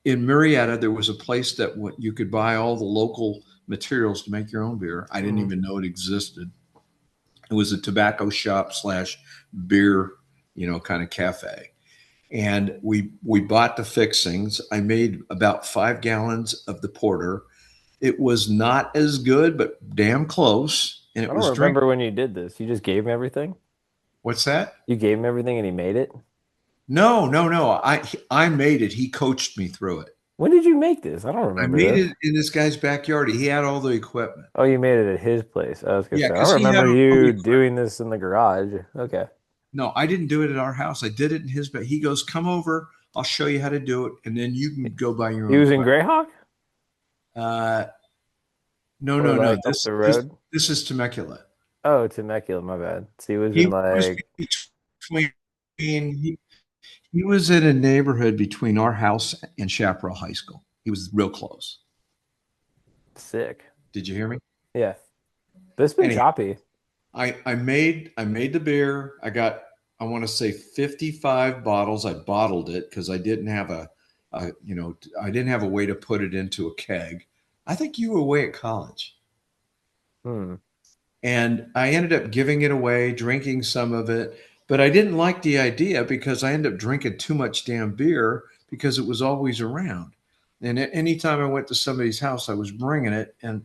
S1: in Marietta, there was a place that you could buy all the local materials to make your own beer. I didn't
S2: Hmm.
S1: even know it existed. It was a tobacco shop slash beer, kind of cafe. And we bought the fixings. I made about 5 gallons of the porter. It was not as good, but damn close. And
S2: I
S1: it
S2: don't
S1: was drink.
S2: remember when you did this. You just gave him everything?
S1: What's that?
S2: You gave him everything and he made it?
S1: No, no, no. I made it. He coached me through it.
S2: When did you make this? I don't
S1: I
S2: remember
S1: made
S2: this.
S1: it in this guy's backyard. He had all the equipment.
S2: Oh, you made it at his place. I was gonna
S1: Yeah,
S2: say, I don't
S1: because he had
S2: remember
S1: all the
S2: you
S1: equipment.
S2: doing this in the garage. Okay.
S1: No, I didn't do it at our house. I did it in his. But he goes, "Come over. I'll show you how to do it, and then you can go buy your
S2: He
S1: own
S2: was in
S1: equipment."
S2: Greyhawk
S1: Uh, no,
S2: or
S1: no, no.
S2: like up
S1: This
S2: the
S1: this
S2: road?
S1: this is Temecula.
S2: Oh, Temecula, my bad. So he was
S1: He
S2: in
S1: was
S2: like
S1: between. He was in a neighborhood between our house and Chaparral High School. He was real close.
S2: sick.
S1: Did you hear me?
S2: Yeah. This been
S1: Anyhow,
S2: choppy.
S1: I made the beer. I want to say 55 bottles. I bottled it because I didn't have I didn't have a way to put it into a keg. I think you were away at college.
S2: Hmm.
S1: And I ended up giving it away, drinking some of it, but I didn't like the idea because I ended up drinking too much damn beer because it was always around. And anytime I went to somebody's house, I was bringing it. And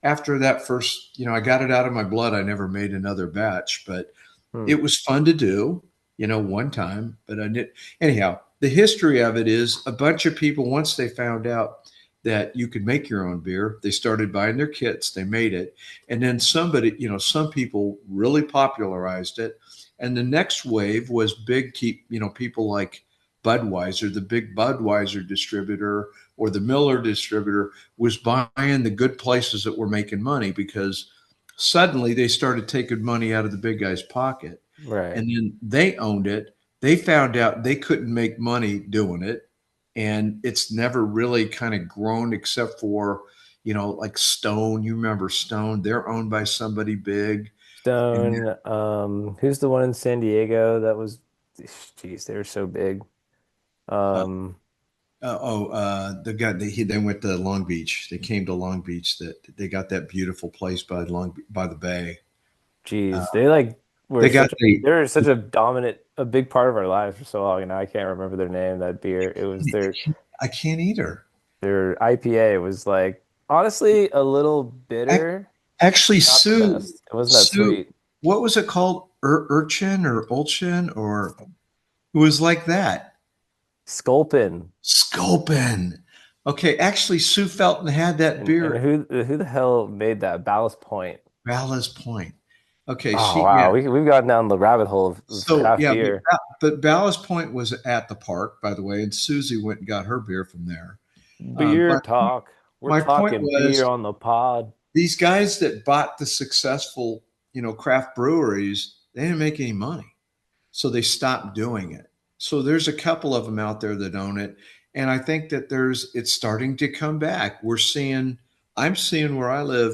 S1: after that first, I got it out of my blood. I never made another batch, but
S2: Hmm.
S1: it was fun to do, one time. But I did anyhow. The history of it is a bunch of people once they found out that you could make your own beer, they started buying their kits. They made it, and then some people really popularized it. And the next wave was big, people like Budweiser, the big Budweiser distributor or the Miller distributor was buying the good places that were making money because suddenly they started taking money out of the big guy's pocket.
S2: Right.
S1: And then they owned it. They found out they couldn't make money doing it. And it's never really kind of grown except for, like Stone. You remember Stone? They're owned by somebody big. And
S2: Stone, who's the one in San Diego that was, geez, they were so big.
S1: uh,
S2: Um,
S1: the guy they went to Long Beach. They came to Long Beach. That they got that beautiful place by the bay. Uh,
S2: geez, they like
S1: they
S2: were
S1: got
S2: they were such a dominant, a big part of our lives for so long, and now I can't remember their name, that beer. It was
S1: I can't either.
S2: their IPA was like honestly a little bitter,
S1: Actually,
S2: not the best. It wasn't that
S1: Sue,
S2: sweet.
S1: what was it called? Urchin or Ulchin or it was like that.
S2: Sculpin.
S1: Sculpin. Okay, actually, Sue Felton had that
S2: And
S1: beer.
S2: who the hell made that? Ballast Point.
S1: Ballast Point. Okay,
S2: Oh
S1: she
S2: wow,
S1: yeah.
S2: we've gotten down the rabbit hole of
S1: So
S2: craft
S1: yeah,
S2: beer.
S1: but Ballast Point was at the park, by the way, and Susie went and got her beer from there.
S2: Beer
S1: But
S2: talk. We're
S1: my point
S2: talking beer
S1: was
S2: on the pod.
S1: these guys that bought the successful, craft breweries, they didn't make any money. So they stopped doing it. So there's a couple of them out there that own it. And I think that it's starting to come back. I'm seeing where I live,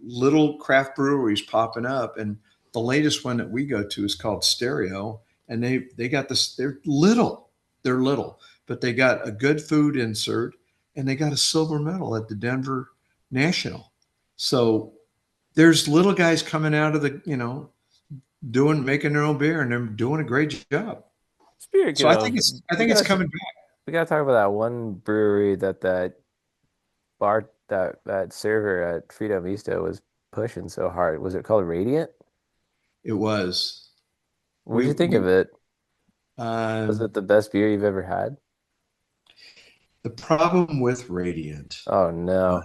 S1: little craft breweries popping up. And the latest one that we go to is called Stereo. And they got this, they're little, but they got a good food insert and they got a silver medal at the Denver National. So there's little guys coming out of making their own beer and they're doing a great job. So
S2: Speaking
S1: I think
S2: of,
S1: it's coming back.
S2: we gotta talk about that one brewery that bar that server at Freedom Esto was pushing so hard. Was it called Radiant?
S1: It was.
S2: What did
S1: We,
S2: you think
S1: we
S2: of it? Was
S1: um,
S2: it the best beer you've ever had?
S1: the problem with Radiant.
S2: Oh
S1: Uh,
S2: no.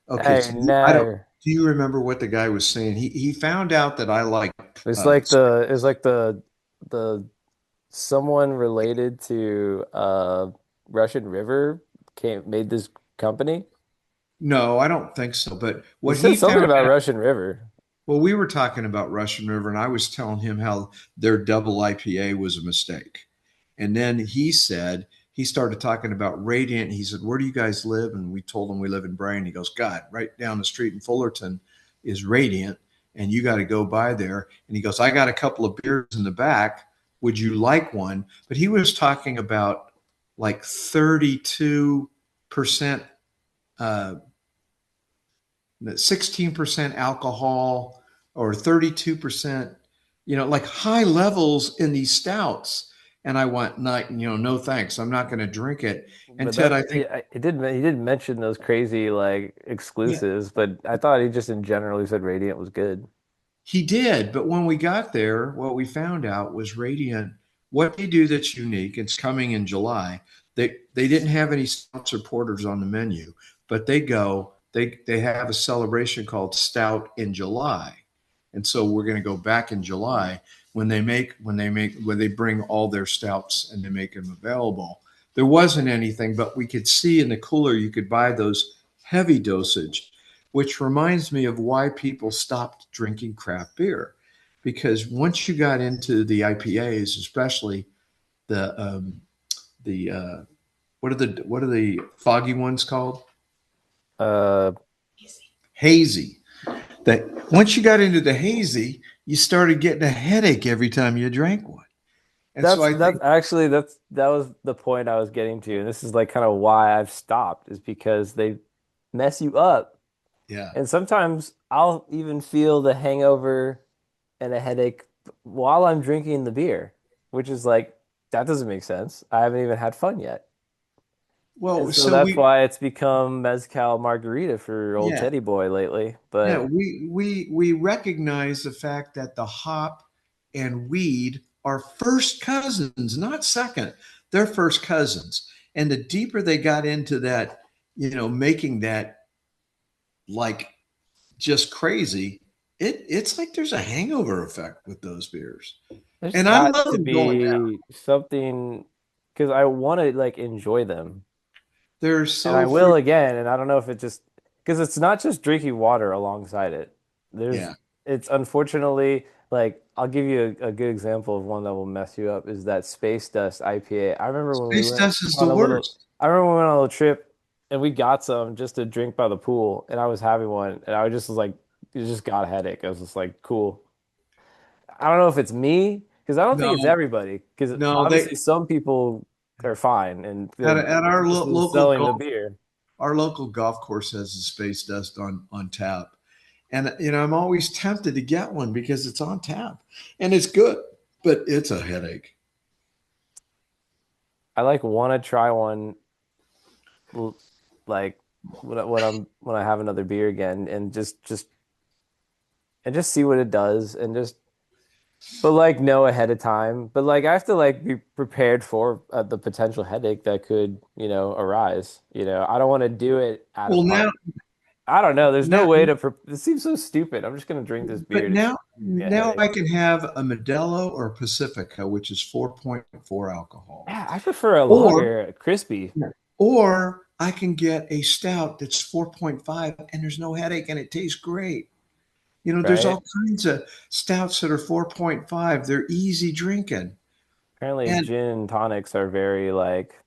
S1: okay,
S2: Hey,
S1: so I don't.
S2: no.
S1: Do you remember what the guy was saying? He found out that I like. Uh,
S2: It's like the someone related to Russian River came made this company.
S1: no, I don't think so. But
S2: He
S1: what
S2: said
S1: he
S2: something
S1: found
S2: about
S1: out.
S2: Russian River.
S1: Well, we were talking about Russian River, and I was telling him how their double IPA was a mistake. And then he started talking about Radiant. He said, "Where do you guys live?" And we told him we live in Bryan. He goes, "God, right down the street in Fullerton is Radiant, and you got to go by there." And he goes, "I got a couple of beers in the back. Would you like one?" But he was talking about like 32%, uh, 16% alcohol or 32%, like high levels in these stouts. And I went, not, no thanks. I'm not going to drink it. And
S2: But
S1: Ted,
S2: that
S1: I think,
S2: he did mention those crazy like
S1: yeah,
S2: exclusives, but I thought he just in general he said Radiant was good.
S1: he did. But when we got there, what we found out was Radiant, what they do that's unique, it's coming in July. They didn't have any stouts or porters on the menu, but they have a celebration called Stout in July. And so we're going to go back in July when they bring all their stouts and they make them available. There wasn't anything, but we could see in the cooler you could buy those heavy dosage, which reminds me of why people stopped drinking craft beer. Because once you got into the IPAs, especially the the what are the foggy ones called?
S2: Uh,
S1: Hazy. That once you got into the hazy, you started getting a headache every time you drank one. And so I think,
S2: that's actually that was the point I was getting to, and this is like kind of why I've stopped is because they mess you up,
S1: yeah.
S2: and sometimes I'll even feel the hangover and a headache while I'm drinking the beer, which is like that doesn't make sense. I haven't even had fun yet. And
S1: Well,
S2: so
S1: so
S2: that's why it's become Mezcal Margarita for old
S1: yeah,
S2: Teddy Boy lately.
S1: yeah,
S2: But
S1: we recognize the fact that the hop and weed are first cousins, not second. They're first cousins. And the deeper they got into that, making that like just crazy, it's like there's a hangover effect with those beers.
S2: There's
S1: And I
S2: got
S1: love
S2: to
S1: them going down.
S2: be something because I want to like enjoy them.
S1: They're
S2: And I
S1: so
S2: will
S1: free.
S2: again, and I don't know if it just because it's not just drinking water alongside it. There's
S1: Yeah.
S2: it's unfortunately like I'll give you a good example of one that will mess you up is that Space Dust IPA. I remember when we
S1: Space
S2: went
S1: dust is the
S2: on a little
S1: worst.
S2: I remember we went on a little trip and we got some just to drink by the pool and I was having one and I just was like it just got a headache. I was just like, cool. I don't know if it's me because I don't think it's
S1: No,
S2: everybody because
S1: no,
S2: obviously
S1: they
S2: some people are fine and the
S1: at our
S2: person
S1: local
S2: selling the
S1: golf
S2: beer.
S1: our local golf course has the space dust on tap. And I'm always tempted to get one because it's on tap and it's good, but it's a headache.
S2: I like want to try one l- like when I have another beer again and just see what it does and just but like know ahead of time. But like I have to like be prepared for the potential headache that could, arise. I don't want to do it out
S1: Well,
S2: of I don't know. There's no
S1: now,
S2: way to it seems so stupid. I'm just gonna drink this beer
S1: but
S2: to get a
S1: now
S2: headache.
S1: I can have a Modelo or Pacifica, which is 4.4 alcohol,
S2: Yeah, I prefer a
S1: or
S2: lager, crispy,
S1: I can get a stout that's 4.5 and there's no headache and it tastes great. There's
S2: right?
S1: all kinds of stouts that are 4.5. They're easy drinking.
S2: Apparently
S1: And
S2: gin and tonics are very like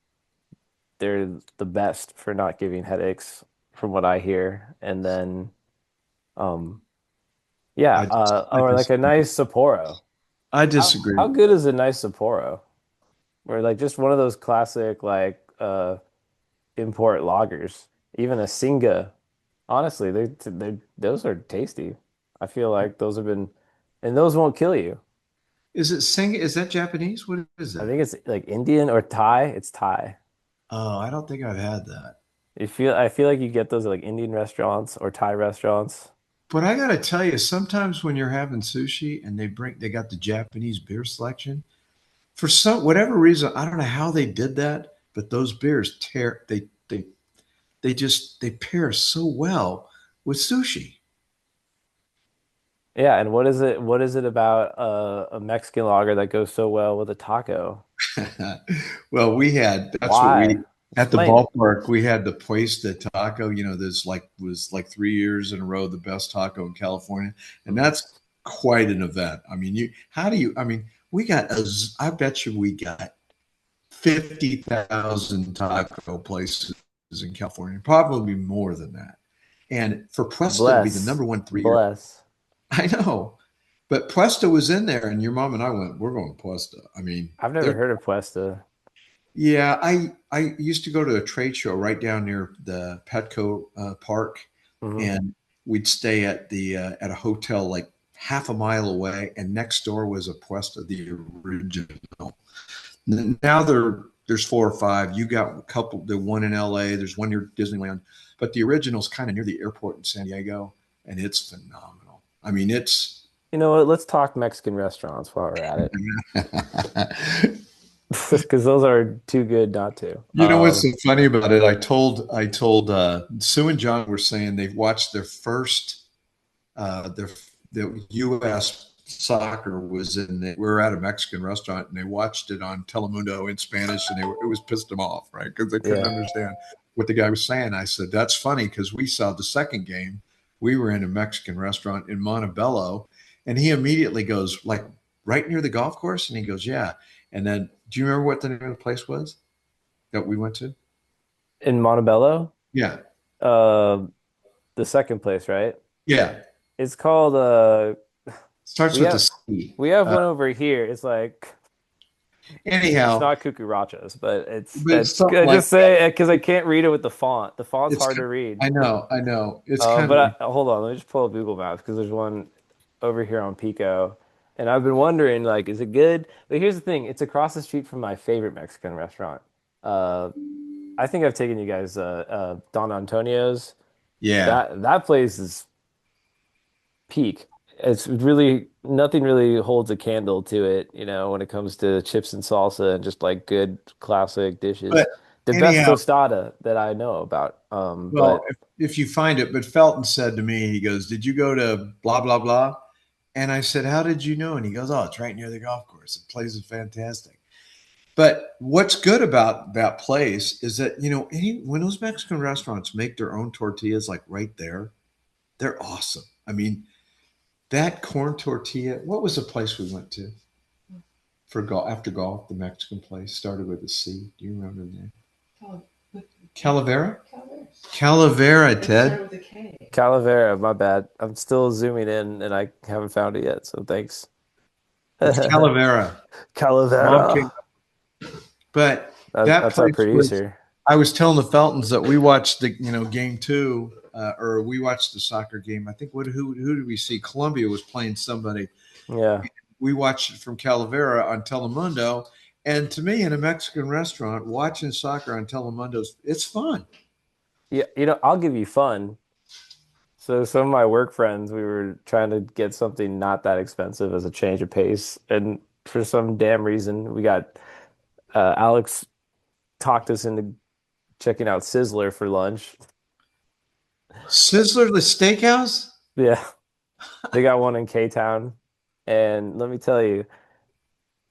S2: they're the best for not giving headaches from what I hear. And then um yeah,
S1: I
S2: or like a
S1: disagree.
S2: nice Sapporo.
S1: I
S2: How
S1: disagree.
S2: good is a nice Sapporo? Or like just one of those classic like import lagers. Even a Singa. Honestly, they those are tasty. I feel like those have been and those won't kill you.
S1: Is it sing? Is that Japanese? What is
S2: I
S1: that?
S2: think it's like Indian or Thai. It's Thai.
S1: Oh, I don't think I've had that.
S2: I feel like you get those at like Indian restaurants or Thai restaurants.
S1: But I gotta tell you, sometimes when you're having sushi and they got the Japanese beer selection, for some whatever reason, I don't know how they did that, but those beers they pair so well with sushi.
S2: Yeah, and what is it about a Mexican lager that goes so well with a taco?
S1: Well, that's what
S2: Why?
S1: we at the
S2: Explain it.
S1: ballpark, we had the Puesta taco, this was like 3 years in a row the best taco in California. And
S2: Mm.
S1: that's quite an event. I mean, I mean, I bet you we got 50,000 taco places in California, probably more than that. And for Puesta to be the
S2: Bless.
S1: number one 3 year,
S2: Bless.
S1: I know, but Puesta was in there, and your mom and I went, we're going Puesta. I mean,
S2: I've never
S1: they're
S2: heard of Puesta.
S1: yeah, I used to go to a trade show right down near the Petco Park,
S2: Hmm.
S1: and we'd stay at a hotel like half a mile away, and next door was a Puesta, the original. Now there's four or five. You got a couple. The one in L.A. There's one near Disneyland, but the original's kind of near the airport in San Diego, and it's phenomenal. I mean, it's
S2: You know what? Let's talk Mexican restaurants while we're at it. Because those are too good not to.
S1: What's so funny about it? I told Sue and John were saying they've watched their first the U.S. soccer was in we were at a Mexican restaurant and they watched it on Telemundo in Spanish and it was pissed them off, right? Because they couldn't
S2: Yeah.
S1: understand what the guy was saying. I said, that's funny because we saw the second game. We were in a Mexican restaurant in Montebello and he immediately goes like right near the golf course. And he goes, yeah. And then do you remember what the name of the place was that we went to?
S2: In Montebello,
S1: Yeah.
S2: uh, the second place, right?
S1: Yeah.
S2: It's called
S1: Starts
S2: we
S1: with a
S2: have
S1: C.
S2: we have one over here. It's like it's
S1: Anyhow,
S2: not cucarachas, but
S1: but it's something
S2: I
S1: like
S2: just say because I can't read it with the font. The font's
S1: it's
S2: hard to read.
S1: I know. It's kind of
S2: But hold on, let me just pull up Google Maps because there's one over here on Pico, and I've been wondering like, is it good? But here's the thing: it's across the street from my favorite Mexican restaurant. Uh, I think I've taken you guys Don Antonio's.
S1: yeah.
S2: That place is peak. It's really nothing really holds a candle to it, when it comes to chips and salsa and just like good classic dishes.
S1: But
S2: the best
S1: Anyhow,
S2: tostada that I know about.
S1: well,
S2: But
S1: if you find it, but Felton said to me, he goes, "Did you go to blah blah blah?" And I said, "How did you know?" And he goes, "Oh, it's right near the golf course. The place is fantastic." But what's good about that place is that when those Mexican restaurants make their own tortillas, like right there, they're awesome. I mean, that corn tortilla. What was the place we went to for golf after golf? The Mexican place started with a C. Do you remember the name? Calavera. Calavera, Ted.
S2: Calavera, my bad. I'm still zooming in and I haven't found it yet. So thanks.
S1: It's Calavera. Mom
S2: Calavera.
S1: came, but that
S2: That's our
S1: place was.
S2: producer.
S1: I was telling the Feltons that we watched the game two, or we watched the soccer game. I think who did we see? Colombia was playing somebody.
S2: Yeah.
S1: We watched it from Calavera on Telemundo, and to me, in a Mexican restaurant, watching soccer on Telemundo, it's fun.
S2: Yeah, I'll give you fun. So some of my work friends, we were trying to get something not that expensive as a change of pace, and for some damn reason, we got Alex talked us into checking out Sizzler for lunch.
S1: Sizzler, the steakhouse.
S2: Yeah, they got one in K-Town, and let me tell you,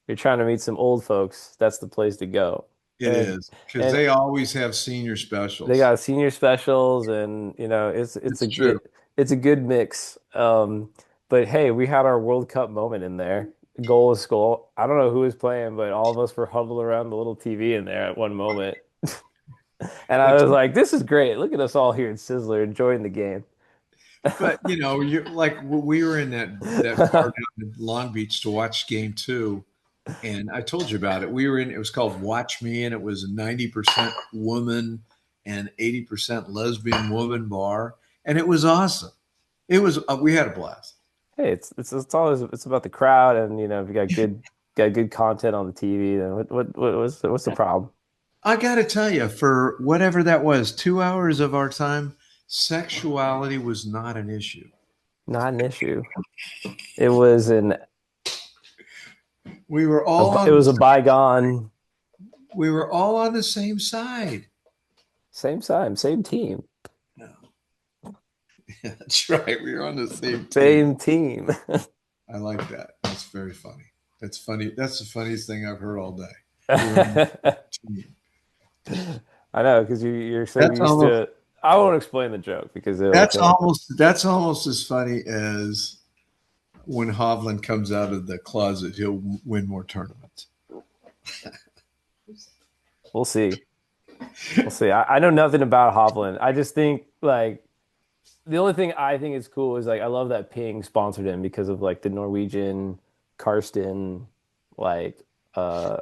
S2: you're trying to meet some old folks, that's the place to go.
S1: It
S2: And
S1: is because
S2: and
S1: they always have senior
S2: they
S1: specials.
S2: got senior specials, and it's
S1: It's
S2: a
S1: true.
S2: good mix. But hey, we had our World Cup moment in there. Goal is goal. I don't know who was playing, but all of us were huddled around the little TV in there at one moment. And I
S1: That's
S2: was like, this is great. Look at us all here in Sizzler enjoying the game.
S1: But you like we were in that bar down in Long Beach to watch game two, and I told you about it. We were in. It was called Watch Me, and it was a 90% woman and 80% lesbian woman bar, and it was awesome. It was. We had a blast.
S2: Hey, it's always it's about the crowd, and if you got good content on the TV, then what's the problem?
S1: I got to tell you, for whatever that was, 2 hours of our time, sexuality was not an issue.
S2: Not an issue. It was an
S1: We were all
S2: it
S1: on.
S2: was a bygone.
S1: We were all on the same side.
S2: Same time, same team.
S1: No. Yeah, that's right. We were on the same team.
S2: Same team.
S1: I like that. That's very funny. That's funny. That's the funniest thing I've heard all day. We're on the
S2: I
S1: team.
S2: know because you're so
S1: That's
S2: used
S1: almost
S2: to. I won't explain the joke because it'll kill.
S1: that's almost as funny as when Hovland comes out of the closet, he'll win more tournaments.
S2: We'll see. We'll see. I know nothing about Hovland. I just think like the only thing I think is cool is like I love that Ping sponsored him because of like the Norwegian Karsten like uh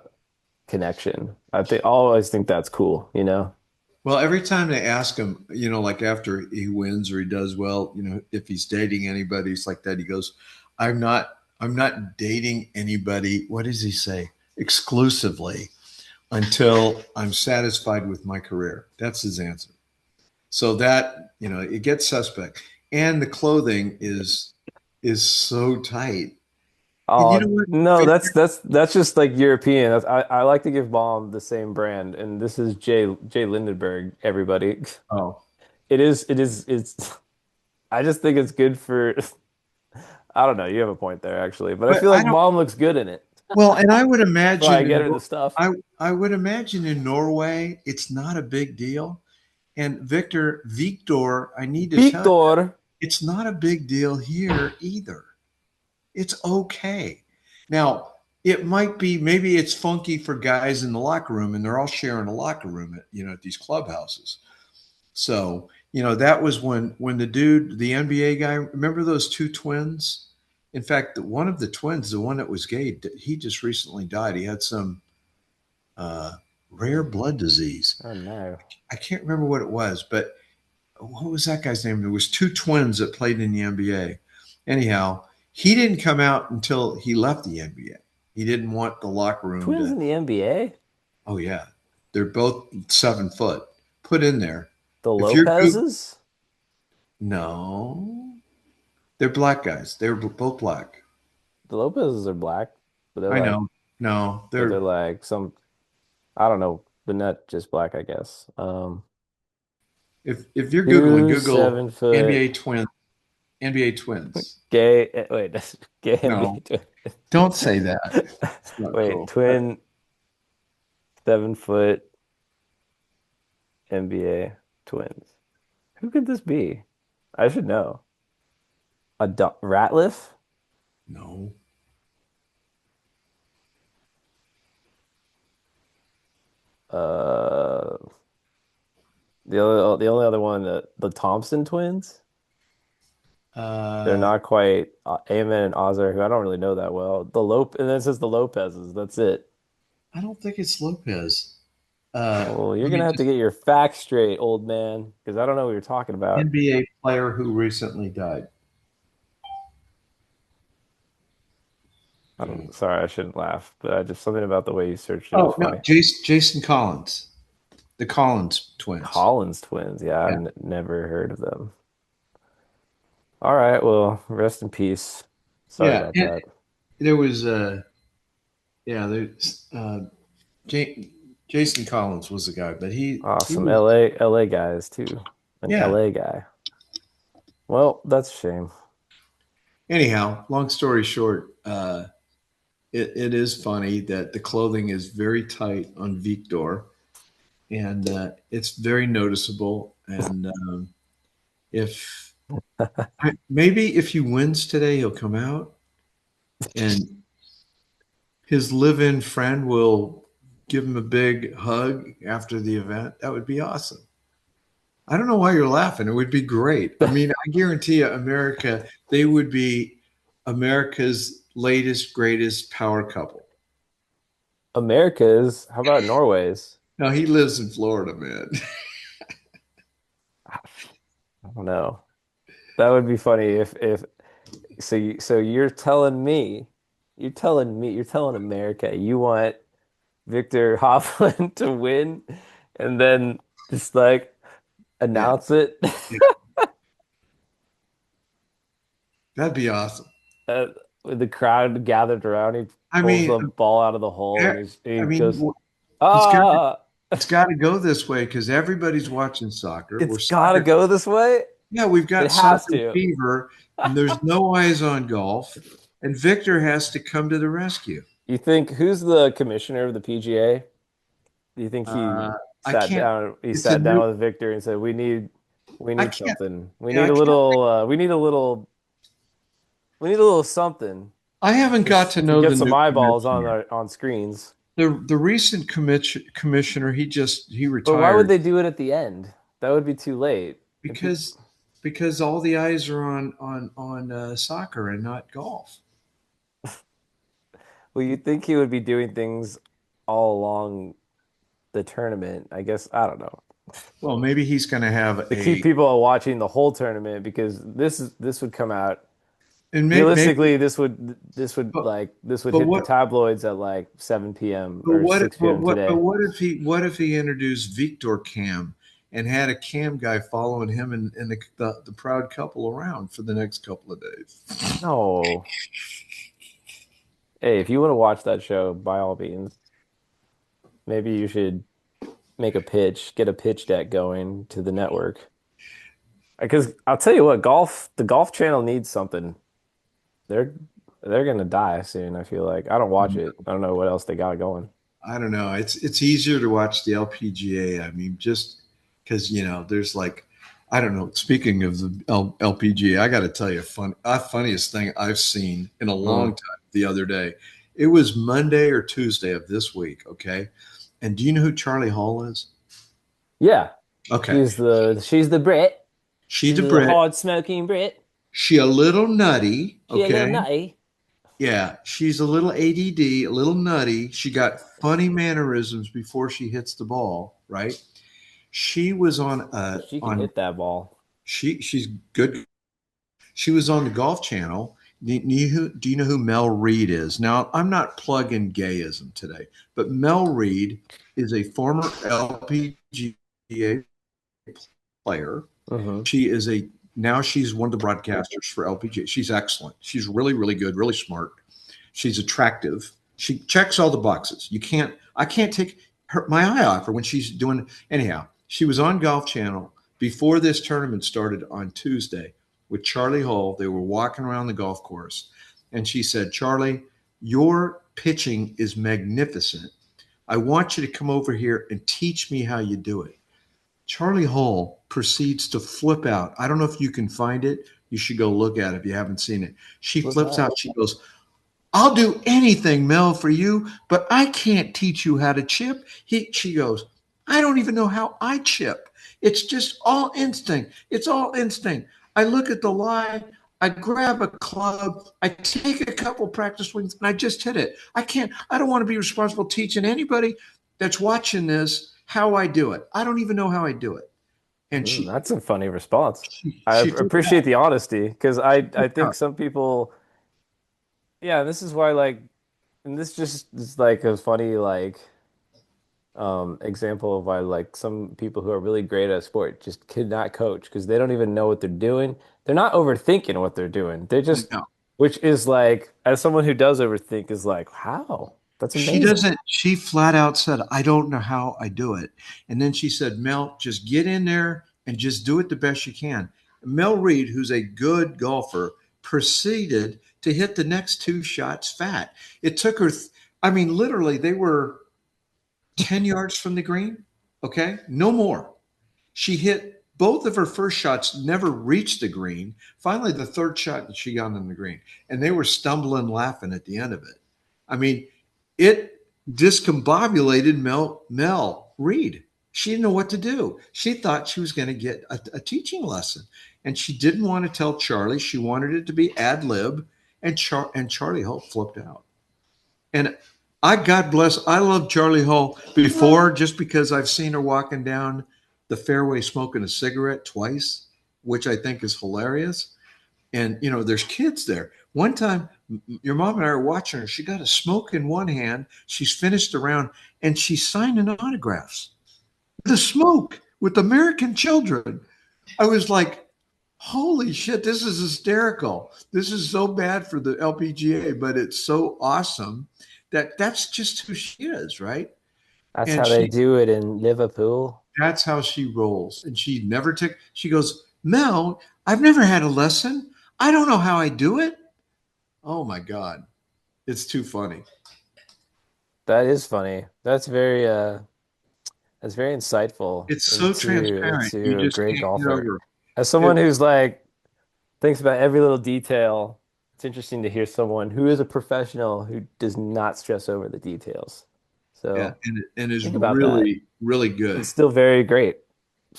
S2: connection. I always think that's cool.
S1: Well, every time they ask him, like after he wins or he does well, if he's dating anybody, it's like that. He goes, I'm not dating anybody. What does he say? Exclusively until I'm satisfied with my career. That's his answer. So that, it gets suspect. And the clothing is so tight. And you know
S2: Oh
S1: what,
S2: no,
S1: Victor?
S2: that's just like European. I like to give Baum the same brand, and this is Jay Lindenberg. Everybody,
S1: Oh,
S2: it's. I just think it's good for. I don't know. You have a point there, actually, but I
S1: but
S2: feel
S1: I
S2: like
S1: don't.
S2: Baum looks good in it.
S1: Well, and I would
S2: That's why I
S1: imagine
S2: get her the stuff.
S1: I would imagine in Norway it's not a big deal. And Victor, I need to tell you,
S2: Victor.
S1: it's not a big deal here either. It's okay. Now, it might be maybe it's funky for guys in the locker room, and they're all sharing a locker room at these clubhouses. So, that was when the NBA guy, remember those two twins? In fact, one of the twins, the one that was gay, he just recently died. He had some uh, rare blood disease.
S2: Oh no.
S1: I can't remember what it was, but what was that guy's name? There was two twins that played in the NBA. Anyhow, he didn't come out until he left the NBA. He didn't want the locker room
S2: Twins
S1: to.
S2: in the NBA?
S1: Oh yeah, they're both 7 foot. Put in there.
S2: The
S1: If you're
S2: Lopez's?
S1: no, they're black guys. They're both black.
S2: The Lopez's are black, but they're
S1: I
S2: like
S1: know. No,
S2: but they're
S1: they're
S2: like some I don't know. but not just black, I guess.
S1: If you're googling,
S2: Two
S1: Google
S2: 7 foot
S1: NBA twins. NBA twins.
S2: gay. Wait, that's gay
S1: No,
S2: NBA twin.
S1: don't say that. It's not
S2: Wait,
S1: cool.
S2: twin 7 foot NBA twins. Who could this be? I should know. Ratliff?
S1: No.
S2: Uh, the only other one, the Thompson twins. They're
S1: Uh,
S2: not quite Amen and Ozar, who I don't really know that well. And then it says the Lopez's. That's it.
S1: I don't think it's Lopez.
S2: Well, you're
S1: Let
S2: gonna
S1: me
S2: have to
S1: just
S2: get your facts straight, old man, because I don't know what you're talking about.
S1: NBA player who recently died.
S2: I don't. Sorry, I shouldn't laugh, but I just something about the way you searched it was
S1: Oh no,
S2: funny.
S1: Jason Collins, the Collins twins.
S2: Collins twins. Yeah, I've
S1: Yeah,
S2: never heard of them. All right, well, rest in peace. Sorry
S1: yeah.
S2: about
S1: And
S2: that.
S1: there was yeah, there's J- Jason Collins was the guy, but he
S2: Awesome.
S1: was
S2: LA guys too. An
S1: yeah.
S2: LA guy. Well, that's a shame.
S1: Anyhow, long story short, it is funny that the clothing is very tight on Victor, and it's very noticeable. And if maybe if he wins today, he'll come out and his live-in friend will give him a big hug after the event. That would be awesome. I don't know why you're laughing. It would be great. I mean, I guarantee you, America, they would be America's latest, greatest power couple.
S2: America's, how about Norway's?
S1: Now he lives in Florida, man.
S2: I don't know. That would be funny if so you're telling America you want Victor Hovland to win and then just like
S1: Yeah,
S2: announce it
S1: yeah, that'd be awesome.
S2: uh, with the crowd gathered around. He
S1: I
S2: pulls
S1: mean,
S2: the ball out of the hole
S1: eh,
S2: and he
S1: I mean,
S2: goes,
S1: it's got
S2: ah,
S1: it's got to go this way because everybody's watching soccer.
S2: it's
S1: We're
S2: gotta
S1: soccer.
S2: go this way.
S1: Yeah, we've
S2: It
S1: got
S2: has
S1: soccer
S2: to.
S1: fever, and there's no eyes on golf, and Victor has to come to the rescue.
S2: You think who's the commissioner of the PGA? Do you think
S1: Uh, I can't.
S2: he
S1: It's a
S2: sat
S1: new.
S2: down with Victor and said, we
S1: I
S2: need
S1: can't.
S2: something.
S1: Yeah, I can't.
S2: We need a little something
S1: I haven't got to
S2: to
S1: know the
S2: get some
S1: new
S2: eyeballs
S1: commissioner.
S2: on screens.
S1: The recent commissioner, he
S2: But why would
S1: retired
S2: they do it at the end? That would be too late. And pe
S1: because all the eyes are on soccer and not golf.
S2: well, you'd think he would be doing things all along the tournament. I guess I don't know.
S1: Well, maybe he's going to have
S2: To keep
S1: a
S2: people watching the whole tournament because this would come out
S1: and maybe
S2: realistically,
S1: but
S2: this would
S1: but
S2: hit the
S1: what
S2: tabloids at like 7 p.m. or 6 p.m.
S1: but
S2: today.
S1: what if he introduced Victor Cam and had a cam guy following him and the proud couple around for the next couple of days?
S2: No. Hey, if you want to watch that show, by all means, maybe you should make a pitch, get a pitch deck going to the network. Because I'll tell you what, the golf channel needs something. They're they're gonna die soon, I feel like. I don't watch it. I don't know what else they got going.
S1: I don't know. It's easier to watch the LPGA. I mean, just because there's like, I don't know. Speaking of the LPGA, I got to tell you, funniest thing I've seen in a long
S2: Mm.
S1: time. The other day, it was Monday or Tuesday of this week. Okay, and do you know who Charlie Hall is?
S2: Yeah.
S1: Okay,
S2: She's the Brit.
S1: she's
S2: She's
S1: a
S2: the
S1: Brit.
S2: hard smoking Brit.
S1: She a little nutty.
S2: She a little
S1: Okay,
S2: nutty.
S1: yeah, she's a little ADD, a little nutty. She got funny mannerisms before she hits the ball. Right? She was
S2: She can
S1: on
S2: hit that ball.
S1: she's good. She was on the Golf Channel. Do you know who Mel Reed is? Now, I'm not plugging gayism today, but Mel Reed is a former LPGA player.
S2: Hmm.
S1: She is a now she's one of the broadcasters for LPGA. She's excellent. She's really, really good, really smart. She's attractive. She checks all the boxes. I can't take my eye off her when she's doing. Anyhow, she was on Golf Channel before this tournament started on Tuesday with Charlie Hull. They were walking around the golf course, and she said, "Charlie, your pitching is magnificent. I want you to come over here and teach me how you do it." Charlie Hull proceeds to flip out. I don't know if you can find it. You should go look at it if you haven't seen it. She
S2: What's
S1: flips
S2: that?
S1: out. She goes, "I'll do anything, Mel, for you, but I can't teach you how to chip." She goes, "I don't even know how I chip. It's just all instinct. It's all instinct. I look at the line, I grab a club, I take a couple practice swings, and I just hit it. I don't want to be responsible teaching anybody that's watching this how I do it. I don't even know how I do it." And
S2: That's a funny response. I
S1: she flipped
S2: appreciate the honesty because I think
S1: out.
S2: some people, yeah, this is why like, and this just is like a funny like example of why like some people who are really great at a sport just could not coach because they don't even know what they're doing. They're not overthinking what they're doing. They're just,
S1: No.
S2: which is like, as someone who does overthink is like, how? That's
S1: She
S2: amazing.
S1: doesn't, she flat out said, "I don't know how I do it." And then she said, "Mel, just get in there and just do it the best you can." Mel Reed, who's a good golfer, proceeded to hit the next two shots fat. It took her, I mean, literally, they were 10 yards from the green. Okay. No more. She hit both of her first shots, never reached the green. Finally, the third shot, she got on the green, and they were stumbling, laughing at the end of it. I mean, it discombobulated Mel Reed. She didn't know what to do. She thought she was going to get a teaching lesson, and she didn't want to tell Charlie. She wanted it to be ad lib, and Charlie Hull flipped out. And God bless, I love Charlie Hull before just because I've seen her walking down the fairway smoking a cigarette twice, which I think is hilarious. And, there's kids there. One time, your mom and I are watching her. She got a smoke in one hand. She's finished the round and she's signing autographs. The smoke with American children. I was like, holy shit, this is hysterical. This is so bad for the LPGA, but it's so awesome that's just who she is, right?
S2: That's
S1: And
S2: how they do it in Liverpool.
S1: that's how she rolls. And she goes, "Mel, I've never had a lesson. I don't know how I do it." Oh my God. It's too funny.
S2: That is funny. That's very insightful
S1: It's so transparent. You
S2: into a
S1: just
S2: great
S1: can't get
S2: golfer.
S1: over
S2: As someone
S1: it.
S2: who's like thinks about every little detail, it's interesting to hear someone who is a professional who does not stress over the details.
S1: Yeah,
S2: So
S1: and is
S2: think about that.
S1: really, really
S2: It's
S1: good.
S2: still very great.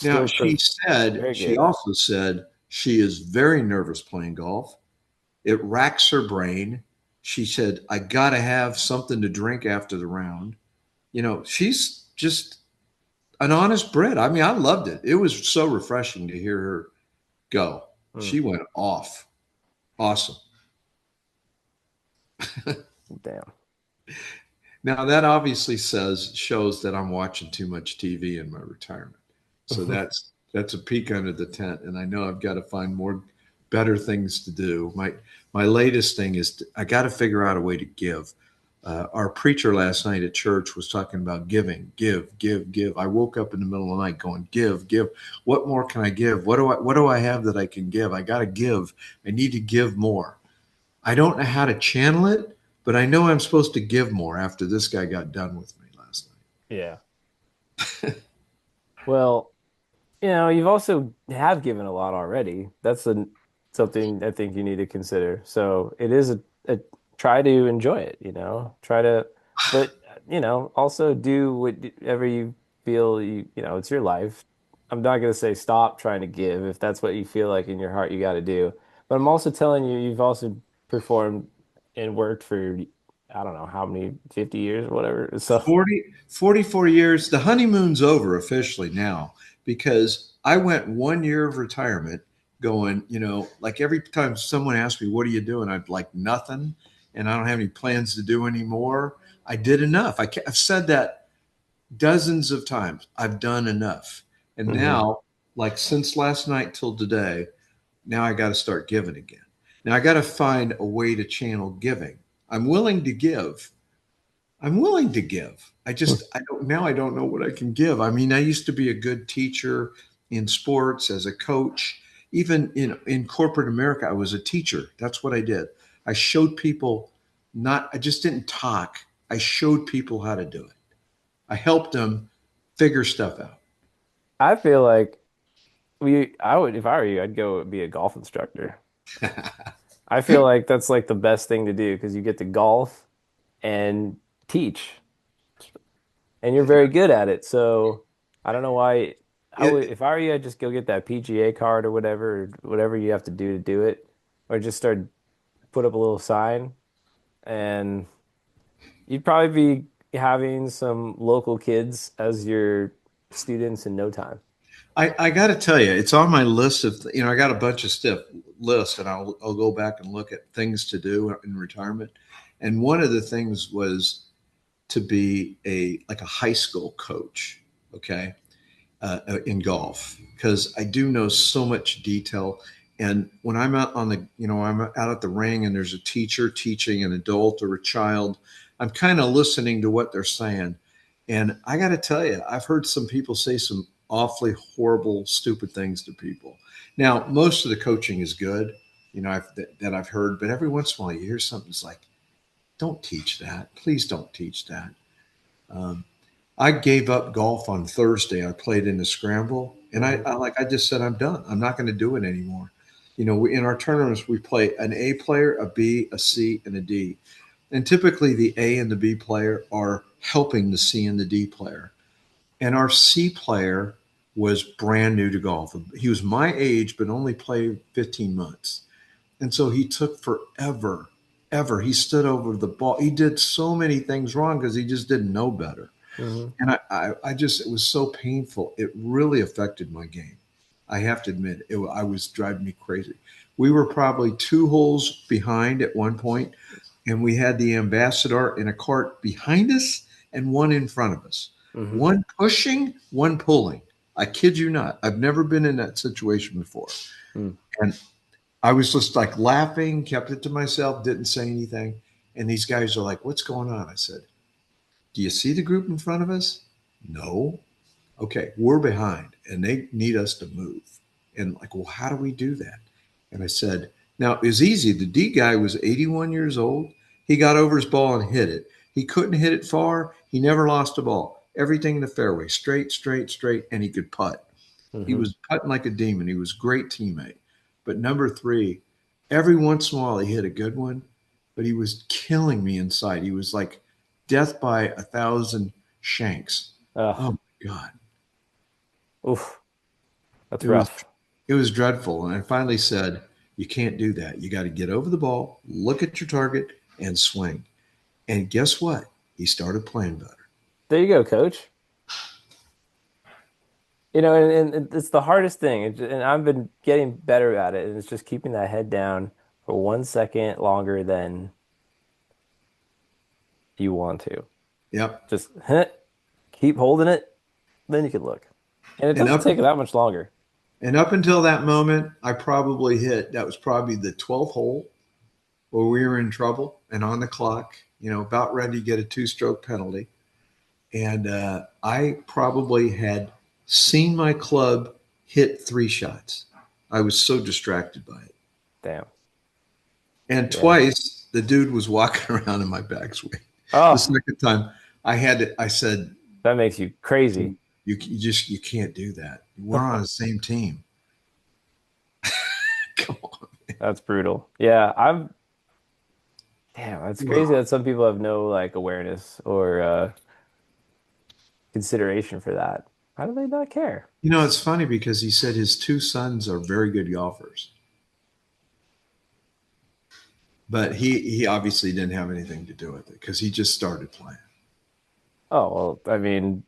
S1: Now,
S2: Still very
S1: she
S2: good.
S1: also said she is very nervous playing golf. It racks her brain. She said, "I got to have something to drink after the round." She's just an honest Brit. I mean, I loved it. It was so refreshing to hear her go.
S2: Hmm,
S1: She went off. Awesome.
S2: damn.
S1: Now that obviously shows that I'm watching too much TV in my retirement. So that's a peek under the tent, and I know I've got to find more better things to do. My latest thing is I got to figure out a way to give. Our preacher last night at church was talking about giving, give, give, give. I woke up in the middle of the night going, give, give. What more can I give? What do I have that I can give? I got to give. I need to give more. I don't know how to channel it, but I know I'm supposed to give more after this guy got done with me last
S2: Yeah. Well, you've also have given a lot already. That's something I think you need to consider. So it is a try to enjoy it, try to, but also do whatever you feel it's your life. I'm not going to say stop trying to give if that's what you feel like in your heart you got to do. But I'm also telling you, you've also performed and worked for, I don't know how many, 50 years or whatever. So
S1: 44 years. The honeymoon's over officially now because I went 1 year of retirement going, like every time someone asked me, "What are you doing?" I'd like nothing. And I don't have any plans to do anymore. I did enough. I've said that dozens of times. I've done enough. And
S2: mhm.
S1: now, like since last night till today, now I got to start giving again. Now I got to find a way to channel giving. I'm willing to give. I'm willing to give. I don't now I don't know what I can give. I mean, I used to be a good teacher in sports as a coach. Even in corporate America, I was a teacher. That's what I did. I showed people not I just didn't talk. I showed people how to do it. I helped them figure stuff out.
S2: I feel like I would, if I were you, I'd go be a golf instructor. I feel like that's like the best thing to do because you get to golf and teach, and you're very good at it. So I don't know why I would,
S1: It,
S2: if I were you, I'd just go get that PGA card or whatever you have to do it, or just start put up a little sign, and you'd probably be having some local kids as your students in no time.
S1: I got to tell you, it's on my list of, I got a bunch of stuff list, and I'll go back and look at things to do in retirement. And one of the things was to be like a high school coach, okay, in golf, because I do know so much detail. And when I'm out on I'm out at the ring and there's a teacher teaching an adult or a child, I'm kind of listening to what they're saying. And I got to tell you, I've heard some people say some awfully horrible, stupid things to people. Now, most of the coaching is good, that I've heard, but every once in a while you hear something that's like, don't teach that. Please don't teach that. Um, I gave up golf on Thursday. I played in the scramble, and
S2: Hmm.
S1: I just said I'm done. I'm not going to do it anymore. In our tournaments we play an A player, a B, a C, and a D, and typically the A and the B player are helping the C and the D player. And our C player was brand new to golf. He was my age, but only played 15 months. And so he took forever, ever. He stood over the ball. He did so many things wrong because he just didn't know better.
S2: Hmm.
S1: And I just, it was so painful. It really affected my game. I have to admit, I was driving me crazy. We were probably 2 holes behind at one point, and we had the ambassador in a cart behind us and one in front of us.
S2: Hmm.
S1: One pushing, one pulling. I kid you not. I've never been in that situation before.
S2: Hmm.
S1: And I was just like laughing, kept it to myself, didn't say anything. And these guys are like, "What's going on?" I said, "Do you see the group in front of us?" "No." "Okay, we're behind and they need us to move." And like, "Well, how do we do that?" And I said, now it was easy. The D guy was 81 years old. He got over his ball and hit it. He couldn't hit it far. He never lost a ball. Everything in the fairway, straight, straight, straight, and he could putt. He
S2: Hmm.
S1: was putting like a demon. He was a great teammate. But number three, every once in a while he hit a good one, but he was killing me inside. He was like death by a thousand shanks. Oh
S2: Oh,
S1: my God.
S2: oof, that's
S1: It was
S2: rough.
S1: it was dreadful. And I finally said, you can't do that. You got to get over the ball, look at your target, and swing. And guess what? He started playing better.
S2: There you go, coach. You know, and it's the hardest thing, and I've been getting better at it, and it's just keeping that head down for 1 second longer than you want to.
S1: Yep.
S2: Just keep holding it, then you can look. And it
S1: And
S2: doesn't
S1: up
S2: take that much longer.
S1: and up until that moment, I probably hit that was probably the 12th hole where we were in trouble and on the clock, about ready to get a two-stroke penalty. And I probably had seen my club hit 3 shots. I was so distracted by it.
S2: Damn.
S1: And
S2: Yeah.
S1: twice the dude was walking around in my backswing. The
S2: Oh,
S1: second time I said,
S2: that makes you crazy.
S1: you can't do that. We're on the same team. Come on.
S2: That's brutal. Yeah, damn, that's crazy that some people have no like awareness or consideration for that. How do they not care?
S1: It's funny because he said his two sons are very good golfers, but he obviously didn't have anything to do with it because he just started playing.
S2: Oh, well, I mean,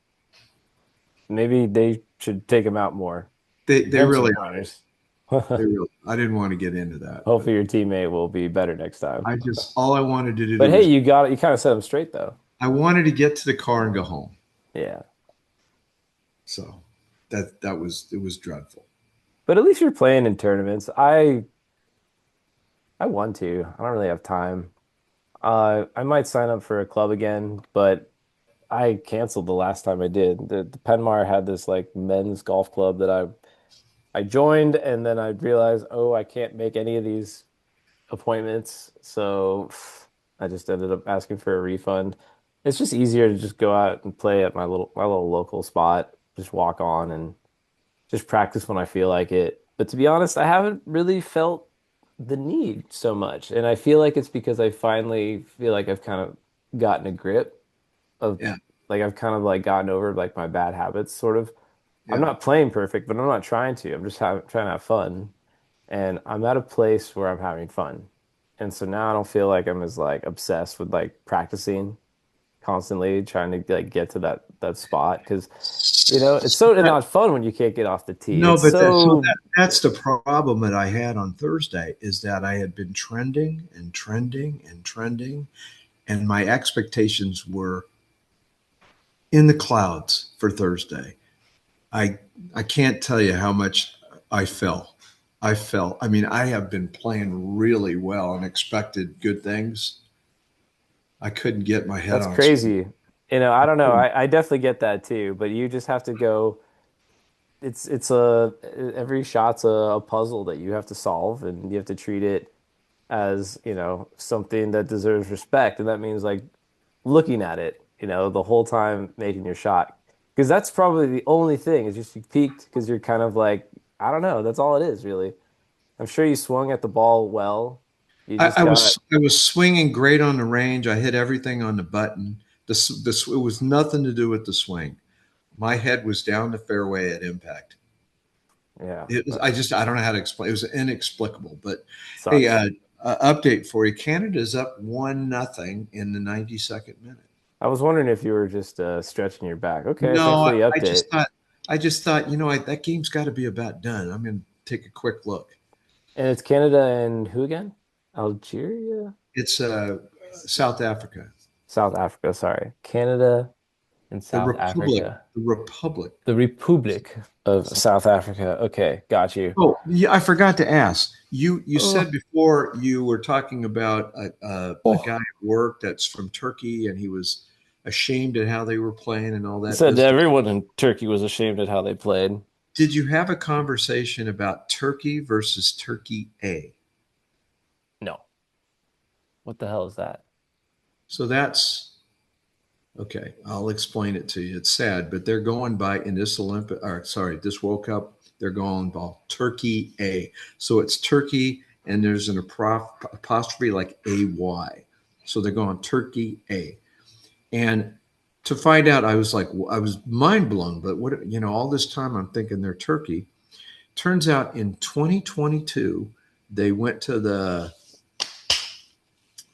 S2: maybe they should take him out more.
S1: They
S2: Him some
S1: really
S2: pointers.
S1: I didn't want to get into that, but
S2: Hopefully your teammate will be better next time.
S1: all I wanted to
S2: But
S1: do
S2: hey,
S1: was
S2: you got it. You kind of set him straight though.
S1: I wanted to get to the car and go home.
S2: Yeah.
S1: So it was dreadful.
S2: But at least you're playing in tournaments. I want to. I don't really have time. I might sign up for a club again, but I canceled the last time I did. The Penmar had this like men's golf club that I joined, and then I realized, oh, I can't make any of these appointments, so I just ended up asking for a refund. It's just easier to just go out and play at my little local spot, just walk on and just practice when I feel like it. But to be honest, I haven't really felt the need so much, and I feel like it's because I finally feel like I've kind of gotten a grip of
S1: Yeah,
S2: like I've kind of like gotten over like my bad habits, sort of. I'm
S1: yeah.
S2: not playing perfect, but I'm not trying to. I'm just trying to have fun. And I'm at a place where I'm having fun. And so now I don't feel like I'm as like obsessed with like practicing constantly trying to like get to that spot because it's
S1: So
S2: so
S1: that,
S2: not fun when you can't get off the tee.
S1: no,
S2: It's
S1: but
S2: so
S1: that's the problem that I had on Thursday is that I had been trending and trending and trending, and my expectations were in the clouds for Thursday. I I can't tell you how much I fell. I fell. I mean, I have been playing really well and expected good things. I couldn't get my head
S2: that's
S1: on straight.
S2: crazy. I don't know. I definitely get that too, but you just have to go. It's a every shot's a puzzle that you have to solve, and you have to treat it as, something that deserves respect. And that means like looking at it, the whole time making your shot. Because that's probably the only thing is just you peaked because you're kind of like, I don't know, that's all it is really. I'm sure you swung at the ball well. You just got,
S1: I was swinging great on the range. I hit everything on the button. This it was nothing to do with the swing. My head was down the fairway at impact.
S2: yeah,
S1: It was,
S2: that
S1: I don't know how to explain. It was inexplicable. But hey,
S2: sucks.
S1: update for you. Canada's up 1-0 in the 92nd minute.
S2: I was wondering if you were just stretching your back. Okay, thanks
S1: No,
S2: for the
S1: I
S2: update.
S1: just thought, that game's got to be about done. I'm going to take a quick look.
S2: And it's Canada and who again? Algeria?
S1: It's South Africa,
S2: South Africa, sorry. Canada and
S1: the
S2: South
S1: Republic,
S2: Africa.
S1: the Republic.
S2: The Republic of South Africa. Okay, got you.
S1: Oh, yeah, I forgot to ask. You said
S2: Oh,
S1: before you were talking about a guy
S2: oh.
S1: at work that's from Turkey, and he was ashamed at how they were playing and all
S2: He
S1: that
S2: said
S1: business.
S2: everyone in Turkey was ashamed at how they played.
S1: Did you have a conversation about Turkey versus Turkey A?
S2: No. What the hell is that?
S1: So that's okay. I'll explain it to you. It's sad, but they're going by in this this World Cup. They're going by Turkey A. So it's Turkey, and there's an apostrophe like AY. So they're going Turkey A. And to find out, I was mind blown. But all this time I'm thinking they're Turkey. Turns out in 2022, they went to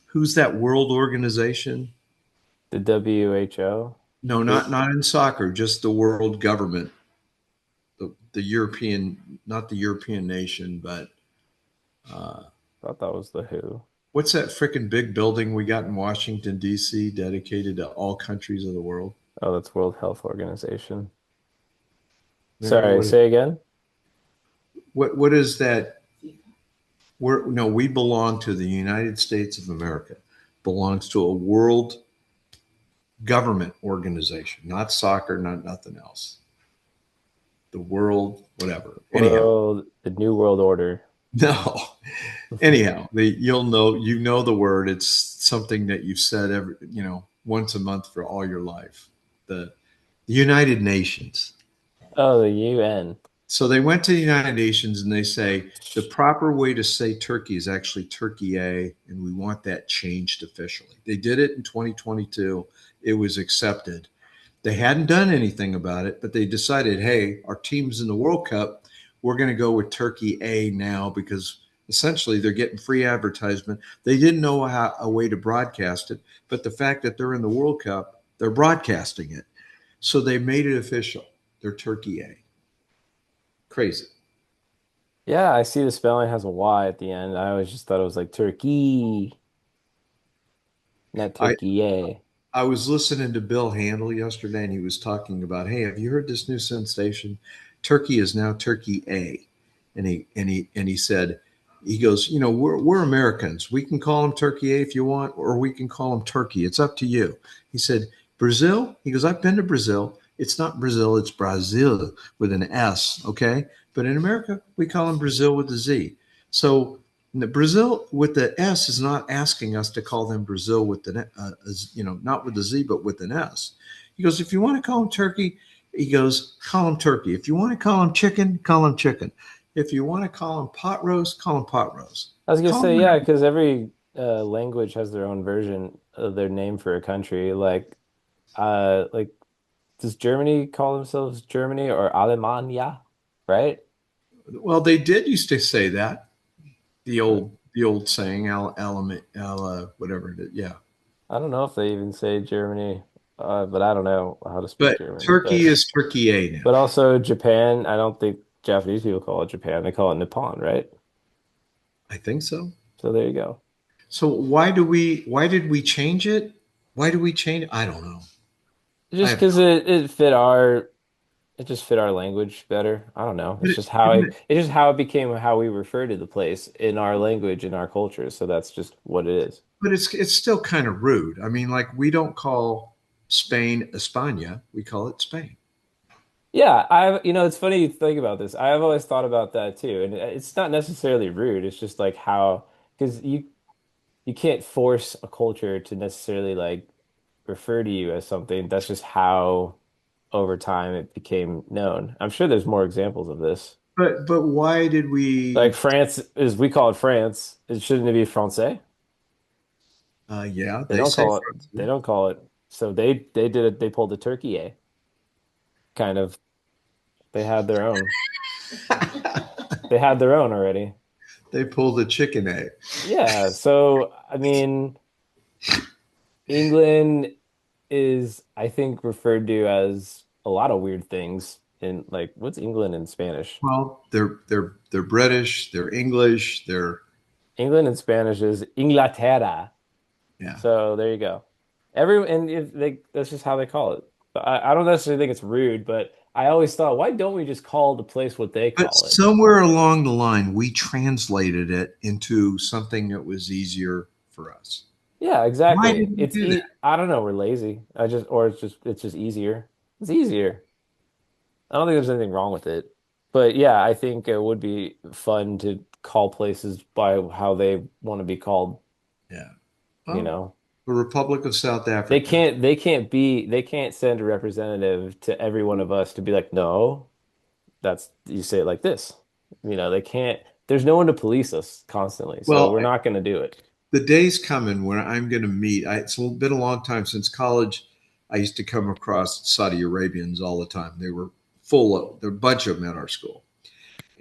S1: who's that world organization?
S2: The WHO?
S1: No,
S2: Who?
S1: not in soccer, just the world government, the European, not the European nation, but uh,
S2: I thought that was the WHO.
S1: what's that freaking big building we got in Washington D.C. dedicated to all countries of the world?
S2: Oh, that's World Health Organization.
S1: No,
S2: Sorry, say again?
S1: what is that? We belong to the United States of America. Belongs to a world government organization, not soccer, not nothing else. The world, whatever. Anyhow,
S2: The New World Order.
S1: no. Anyhow, you know the word. It's something that you've said once a month for all your life. The United Nations.
S2: Oh, the UN.
S1: So they went to the United Nations and they say the proper way to say Turkey is actually Turkey A, and we want that changed officially. They did it in 2022. It was accepted. They hadn't done anything about it, but they decided, hey, our team's in the World Cup. We're going to go with Turkey A now because essentially they're getting free advertisement. They didn't know a way to broadcast it, but the fact that they're in the World Cup, they're broadcasting it. So they made it official. They're Turkey A. Crazy.
S2: Yeah, I see the spelling has a Y at the end. I always just thought it was like Turkey, not
S1: I,
S2: Turkey. Yeah.
S1: I was listening to Bill Handel yesterday, and he was talking about, hey, have you heard this new sensation? Turkey is now Turkey A, and he said, he goes, we're Americans. We can call them Turkey A if you want, or we can call them Turkey. It's up to you. He said, Brazil? He goes, I've been to Brazil. It's not Brazil, it's Brazil with an S, okay? But in America, we call him Brazil with a Z. So the Brazil with the S is not asking us to call them Brazil with the, not with the Z, but with an S. He goes, if you want to call them turkey, he goes, call them turkey. If you want to call them chicken, call them chicken. If you want to call them pot roast, call them pot roast.
S2: I was gonna
S1: Call them
S2: say, yeah,
S1: whatever.
S2: because every language has their own version of their name for a country. Like does Germany call themselves Germany or Alemania, right?
S1: Well, they did used to say that. The old saying, whatever it is. Yeah.
S2: I don't know if they even say Germany, but I don't know how to speak
S1: But
S2: German.
S1: Turkey is Turkey now.
S2: But also Japan, I don't think Japanese people call it Japan. They call it Nippon, right?
S1: I think so.
S2: So there you go.
S1: So why did we change it? Why do we change it? I don't know. I
S2: Just
S1: have no
S2: because it just fit our language better. I don't know.
S1: but
S2: It's just how it became how we refer to the place in our language in our culture. So that's just what it is.
S1: but it's still kind of rude. I mean, like we don't call Spain España, we call it Spain.
S2: Yeah, it's funny you think about this. I've always thought about that too. And it's not necessarily rude. It's just like how, because you can't force a culture to necessarily like refer to you as something. That's just how over time it became known. I'm sure there's more examples of this.
S1: But why did
S2: Like
S1: we
S2: France is we call it France. It shouldn't it be Francais?
S1: yeah,
S2: They
S1: they
S2: don't
S1: say
S2: call it they
S1: Frenzy.
S2: don't call it. So they did it they pulled the Türkiye kind of. They had their own. They had their own already.
S1: They pulled a chicken egg.
S2: Yeah, so I mean England is I think referred to as a lot of weird things in like what's England in Spanish?
S1: Well, they're British, they're English, they're
S2: England in Spanish is Inglaterra.
S1: yeah.
S2: So there you go. Every and if they that's just how they call it. But I don't necessarily think it's rude, but I always thought, why don't we just call the place what they
S1: But
S2: call it?
S1: somewhere along the line, we translated it into something that was easier for us.
S2: Yeah,
S1: Why
S2: exactly.
S1: did we do that?
S2: I don't know, we're lazy. I just or it's just easier. It's easier. I don't think there's anything wrong with it. But yeah, I think it would be fun to call places by how they want to be called,
S1: Yeah.
S2: you
S1: Oh,
S2: know.
S1: the Republic of South Africa.
S2: They can't send a representative to every one of us to be like, no, that's you say it like this. They can't there's no one to police us constantly, so
S1: Well,
S2: we're not going to do it.
S1: the day's coming when I'm going to meet. It's been a long time since college. I used to come across Saudi Arabians all the time. They were full of, there were a bunch of them at our school.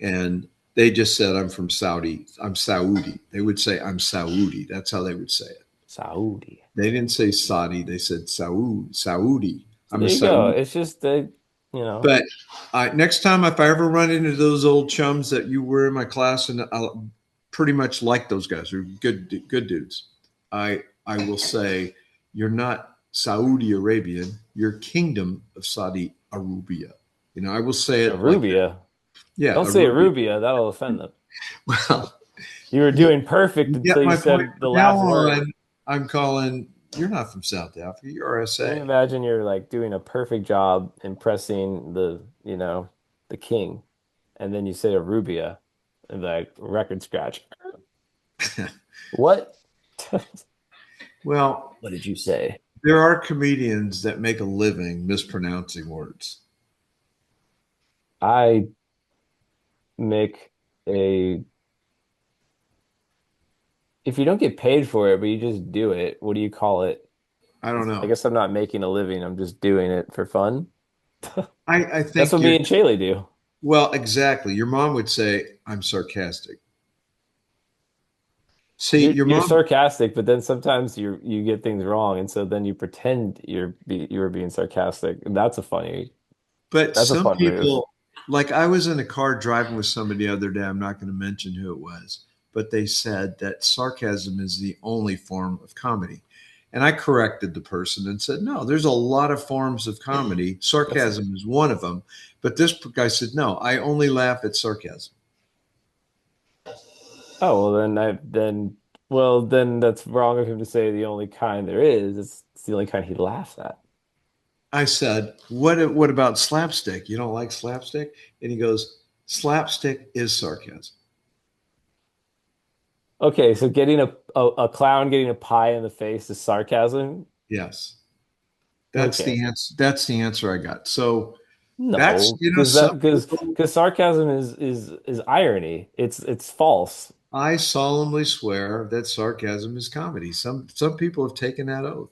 S1: And they just said, I'm from Saudi. I'm Saudi. They would say, I'm Saudi. That's how they would say it.
S2: Saudi.
S1: They didn't say Saudi. They said Saudi. Saudi.
S2: So
S1: I'm a
S2: there you go.
S1: Saudi.
S2: It's just that, you know,
S1: But next time, if I ever run into those old chums that you were in my class, and I pretty much like those guys, they're good dudes. I will say, you're not Saudi Arabian. You're Kingdom of Saudi Arabia. I will say it like that.
S2: Arubia.
S1: Yeah,
S2: Don't say
S1: Arabia.
S2: Arubia, that'll offend them.
S1: Well,
S2: You were
S1: you,
S2: doing perfect
S1: you
S2: until
S1: get
S2: you
S1: my point.
S2: said the
S1: From now
S2: last word.
S1: on, I'm calling. You're not from South Africa. You're
S2: Can you
S1: SA.
S2: imagine you're like doing a perfect job impressing the king, and then you say Arubia, and like record scratch. What?
S1: Well,
S2: What did you say?
S1: there are comedians that make a living mispronouncing words.
S2: I make a if you don't get paid for it, but you just do it, what do you call it?
S1: I don't
S2: I
S1: know.
S2: guess I'm not making a living. I'm just doing it for fun.
S1: I
S2: That's
S1: think
S2: what me and Shaylee do.
S1: well, exactly. Your mom would say, I'm sarcastic. See, your
S2: You're
S1: mom,
S2: sarcastic, but then sometimes you get things wrong, and so then you pretend you were being sarcastic. And
S1: but
S2: that's a
S1: some
S2: fun move.
S1: people, like I was in a car driving with somebody the other day. I'm not going to mention who it was, but they said that sarcasm is the only form of comedy. And I corrected the person and said, no, there's a lot of forms of comedy.
S2: That's
S1: Sarcasm is one of them. But this guy said, no, I only laugh at sarcasm.
S2: oh well then that's wrong of him to say the only kind there is. It's the only kind he laughs at.
S1: I said, what about slapstick? You don't like slapstick? And he goes, slapstick is sarcasm.
S2: Okay, so getting a clown getting a pie in the face is sarcasm.
S1: Yes. That's
S2: Okay.
S1: the answer. That's the answer I got. So that's,
S2: No,
S1: you know,
S2: because
S1: some
S2: that because
S1: people,
S2: because sarcasm is irony. It's false.
S1: I solemnly swear that sarcasm is comedy. Some people have taken that oath.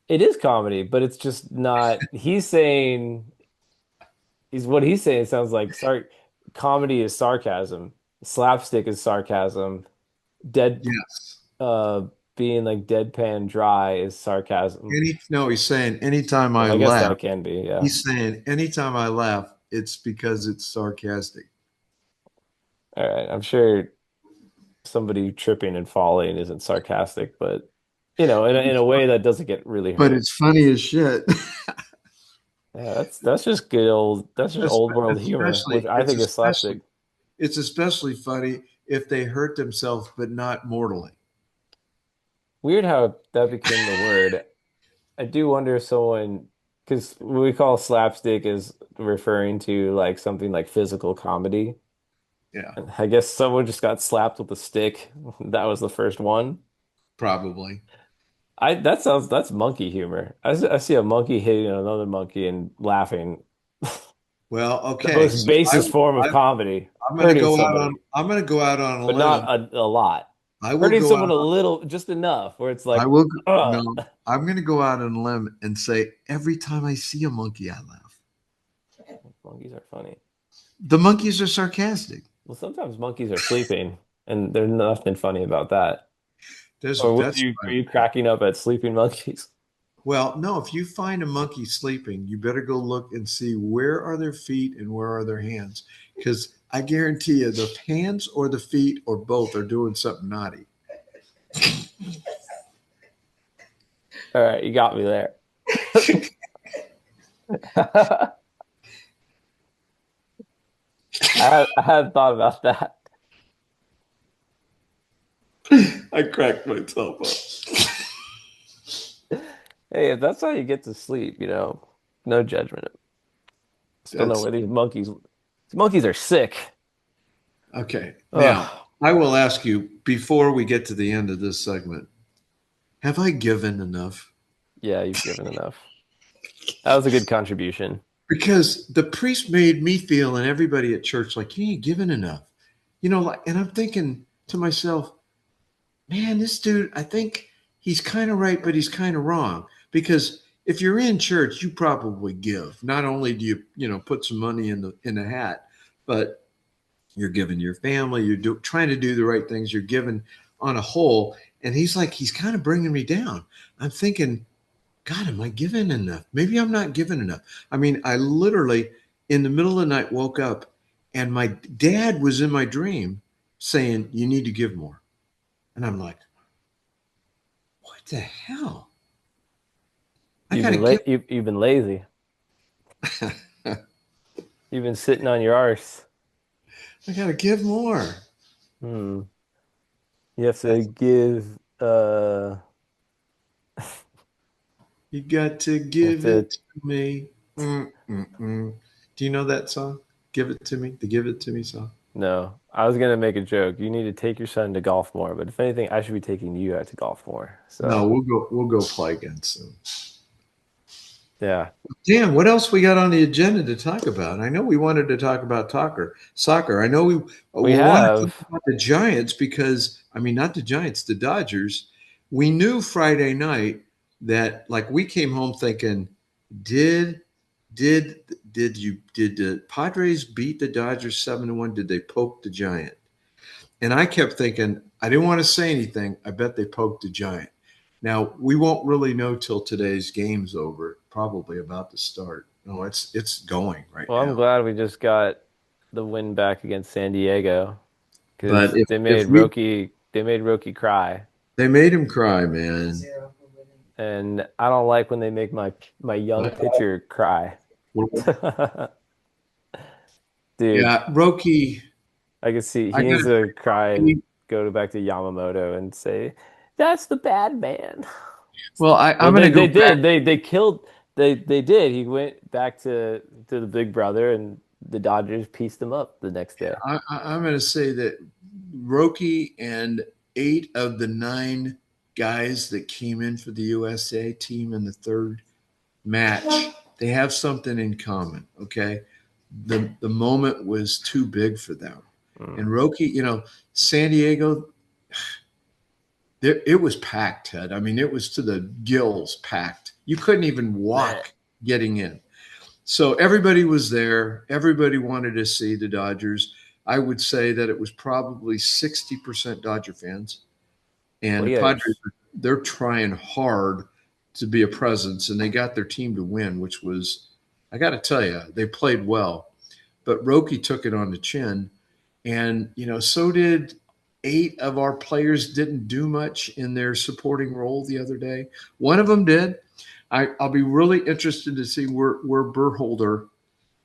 S2: It is comedy, but it's just not. He's what he's saying sounds like comedy is sarcasm. Slapstick is sarcasm. Dead
S1: Yes.
S2: being like deadpan dry is sarcasm.
S1: No, he's saying anytime I
S2: Well, I guess
S1: laugh,
S2: that can be, yeah.
S1: he's saying anytime I laugh, it's because it's sarcastic.
S2: All right. I'm sure somebody tripping and falling isn't sarcastic, but in a way that doesn't get really
S1: But
S2: hurt.
S1: it's funny as shit.
S2: Yeah, that's just old world humor, which
S1: Especially
S2: I think is slapstick.
S1: it's especially funny if they hurt themselves but not mortally.
S2: Weird how that became the word. I do wonder if someone, because what we call slapstick is referring to like something like physical comedy.
S1: Yeah,
S2: And I guess someone just got slapped with a stick. That was the first one.
S1: probably.
S2: That's monkey humor. I see a monkey hitting another monkey and laughing.
S1: Well,
S2: The
S1: okay.
S2: most
S1: So
S2: basest form of
S1: I
S2: comedy,
S1: I'm going to
S2: hurting
S1: go out on
S2: somebody,
S1: I'm going to go out on a
S2: but not
S1: limb.
S2: a lot.
S1: I will
S2: Hurting
S1: go
S2: someone
S1: out
S2: a little, just enough, where it's
S1: I
S2: like,
S1: will
S2: ugh.
S1: no. I'm going to go out on a limb and say every time I see a monkey I laugh.
S2: Monkeys are funny.
S1: The monkeys are sarcastic.
S2: Well, sometimes monkeys are sleeping, and there's nothing funny about that. Or
S1: That's
S2: were
S1: right.
S2: you cracking up at sleeping monkeys?
S1: Well, no, if you find a monkey sleeping, you better go look and see where are their feet and where are their hands. Because I guarantee you, the hands or the feet or both are doing something naughty.
S2: All right, you got me there. I I hadn't thought about that.
S1: I cracked myself up.
S2: Hey, if that's how you get to sleep, no judgment. Just don't know
S1: That's
S2: where these monkeys are sick.
S1: okay. Now,
S2: Oh,
S1: I will ask you before we get to the end of this segment, have I given enough?
S2: yeah, you've given enough. That was a good contribution.
S1: Because the priest made me feel and everybody at church like you ain't given enough. And I'm thinking to myself, man, this dude, I think he's kind of right, but he's kind of wrong. Because if you're in church, you probably give. Not only do you put some money in the hat, but you're giving your family, trying to do the right things, you're giving on a whole. And he's kind of bringing me down. I'm thinking, God, am I giving enough? Maybe I'm not giving enough. I mean, I literally, in the middle of the night, woke up and my dad was in my dream saying, you need to give more. And I'm like, what the hell? I got to give.
S2: You've been lazy. You've been sitting on your arse.
S1: I got to give more.
S2: Hmm. You have to
S1: That's,
S2: give
S1: you got to
S2: you have
S1: give
S2: to
S1: it to me. Mm-mm-mm. Do you know that song? Give it to me. The Give It to Me song.
S2: no. I was gonna make a joke. You need to take your son to golf more, but if anything, I should be taking you out to golf more.
S1: No,
S2: So
S1: we'll go play again soon.
S2: yeah.
S1: Dan, what else we got on the agenda to talk about? I know we wanted to talk about soccer. I know we
S2: We
S1: want to talk
S2: have
S1: about the Giants because I mean not the Giants, the Dodgers. We knew Friday night that like we came home thinking, did did did the Padres beat the Dodgers 7-1? Did they poke the Giant? And I kept thinking, I didn't want to say anything. I bet they poked the Giant. Now we won't really know till today's game's over, probably about to start. No, it's going right
S2: well, I'm
S1: now.
S2: glad we just got the win back against San Diego
S1: But
S2: because
S1: if we
S2: They made Roki cry.
S1: they made him cry, man.
S2: And I don't like when they make my young pitcher cry. Dude,
S1: Yeah, Roki.
S2: I can see
S1: I
S2: he
S1: got
S2: needs to cry and go back to Yamamoto and say, "That's the bad man."
S1: well. I'm
S2: Well,
S1: gonna
S2: they
S1: go back.
S2: did. They killed. They did. He went back to the big brother, and the Dodgers pieced him up the next day.
S1: I'm going to say that Roki and 8 of the 9 guys that came in for the USA team in the third match, they have something in common. Okay, the moment was too big for them, and
S2: Mm.
S1: Roki, San Diego, it was packed. Ted, I mean, it was to the gills packed. You couldn't even
S2: Meh.
S1: walk getting in. So everybody was there. Everybody wanted to see the Dodgers. I would say that it was probably 60% Dodger fans. And the Padres,
S2: Quirks.
S1: they're trying hard to be a presence, and they got their team to win, which was, I got to tell you, they played well. But Roki took it on the chin. And, so did 8 of our players didn't do much in their supporting role the other day. One of them did. I'll be really interested to see where Burholder,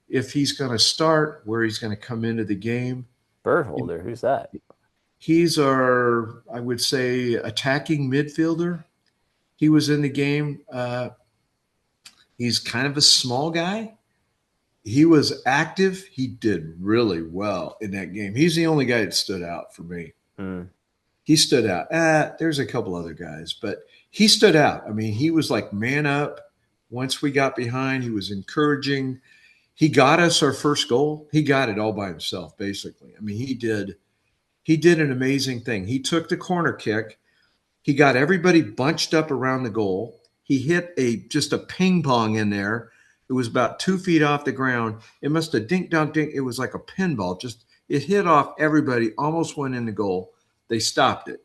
S1: if he's going to start, where he's going to come into the game.
S2: Bird holder. Who's that?
S1: He's our, I would say, attacking midfielder. He was in the game. He's kind of a small guy. He was active. He did really well in that game. He's the only guy that stood out for me.
S2: Mm.
S1: He stood out. There's a couple other guys, but he stood out. I mean, he was like man up. Once we got behind, he was encouraging. He got us our first goal. He got it all by himself, basically. I mean, he did an amazing thing. He took the corner kick. He got everybody bunched up around the goal. He hit just a ping pong in there. It was about 2 feet off the ground. It must have dinked down, dink. It was like a pinball. Just it hit off everybody, almost went in the goal. They stopped it.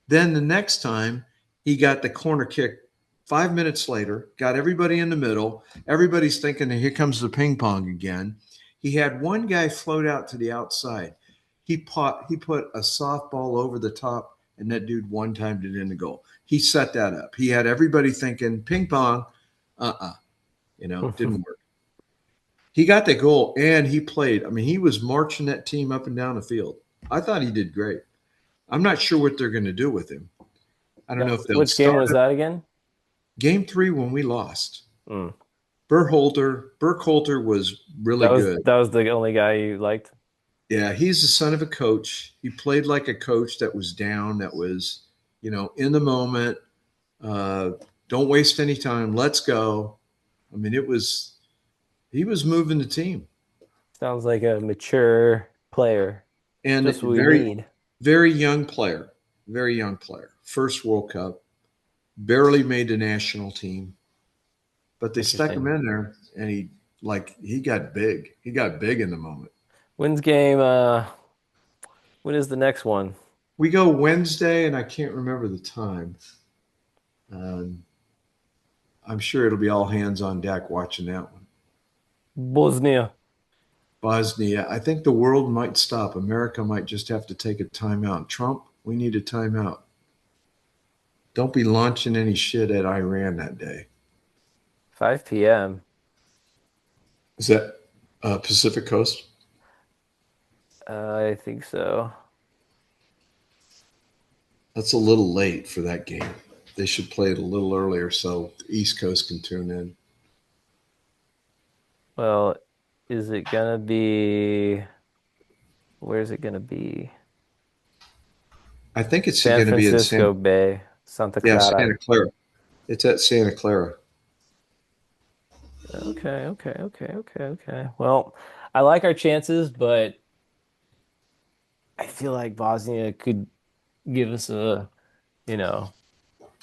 S1: Then the next time he got the corner kick 5 minutes later, got everybody in the middle. Everybody's thinking, here comes the ping pong again. He had one guy float out to the outside. He put a softball over the top, and that dude one timed it in the goal. He set that up. He had everybody thinking ping pong. Didn't work. He got the goal and he played. I mean, he was marching that team up and down the field. I thought he did great. I'm not sure what they're going to do with him. I don't know if they'll
S2: Which game
S1: start
S2: was
S1: him.
S2: that again?
S1: Game 3 when we lost.
S2: Mm.
S1: Burkholder was really good.
S2: That was the only guy you liked.
S1: Yeah, he's the son of a coach. He played like a coach that was down, that was, in the moment. Uh, don't waste any time. Let's go. I mean, he was moving the team,
S2: Sounds like a mature player.
S1: and
S2: Just what we
S1: very,
S2: need.
S1: very young player, very young player. First World Cup, barely made the national team, but they stuck him
S2: Interesting.
S1: in there, and he got big. He got big in the moment.
S2: When's game? When is the next one?
S1: We go Wednesday, and I can't remember the time. Um, I'm sure it'll be all hands on deck watching that one.
S2: Bosnia.
S1: Bosnia. I think the world might stop. America might just have to take a timeout. Trump, we need a timeout. Don't be launching any shit at Iran that day.
S2: 5 p.m.
S1: Is that Pacific Coast?
S2: I think so.
S1: That's a little late for that game. They should play it a little earlier so the East Coast can tune in.
S2: Well, is it gonna be? Where's it gonna be?
S1: I think it's
S2: San
S1: going to be in
S2: Francisco Bay, Santa Clara.
S1: Santa Clara. It's at Santa Clara.
S2: Okay. Well, I like our chances, but I feel like Bosnia could give us you know,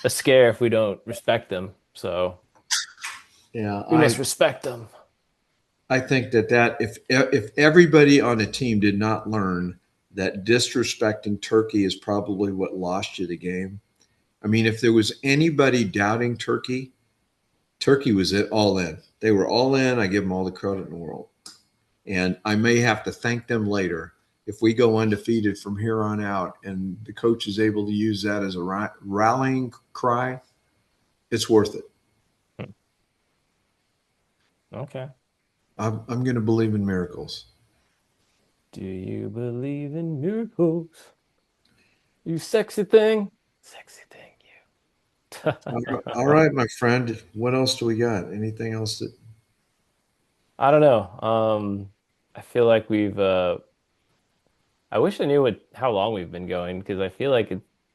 S2: a scare if we don't respect them. So
S1: Yeah,
S2: we must respect them.
S1: I think that if everybody on a team did not learn that disrespecting Turkey is probably what lost you the game. I mean, if there was anybody doubting Turkey, Turkey was it all in. They were all in. I give them all the credit in the world. And I may have to thank them later if we go undefeated from here on out and the coach is able to use that as a rallying cry. It's worth it.
S2: Okay.
S1: I'm going to believe in miracles.
S2: Do you believe in miracles? You sexy thing. Sexy thing, you.
S1: All right, my friend. What else do we got? Anything else that?
S2: I don't know. I feel like I wish I knew what how long we've been going because I feel like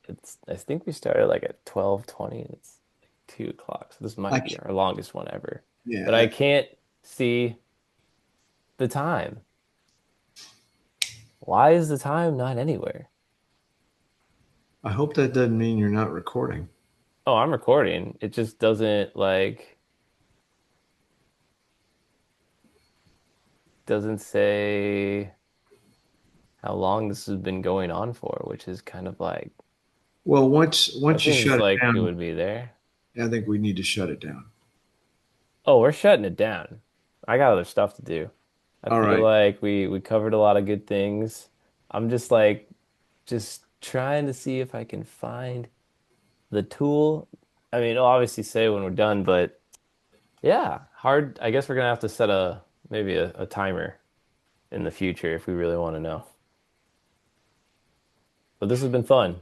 S2: it's I think we started like at 12:20 and it's like 2 o'clock. So this
S1: I
S2: might be
S1: can't,
S2: our longest one ever. But
S1: yeah,
S2: I can't see the time. Why is the time not anywhere?
S1: I hope that doesn't mean you're not recording.
S2: Oh, I'm recording. It just doesn't say how long this has been going on for, which is kind of like
S1: Well, once
S2: that
S1: you
S2: seems
S1: shut it
S2: like it
S1: down,
S2: would be there.
S1: I think we need to shut it down.
S2: Oh, we're shutting it down. I got other stuff to do. I
S1: All
S2: feel
S1: right.
S2: like we covered a lot of good things. I'm just trying to see if I can find the tool. I mean, it'll obviously say when we're done, but yeah, hard. I guess we're gonna have to set maybe a timer in the future if we really want to know. But this has been fun.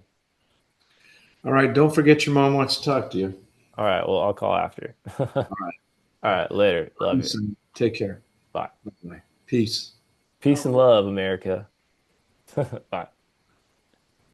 S1: All right. Don't forget your mom wants to talk to you.
S2: All right, well, I'll call after.
S1: All right.
S2: All right, later. Love you.
S1: Listen, take care.
S2: Bye.
S1: Bye. Peace.
S2: Peace and love, America. Bye.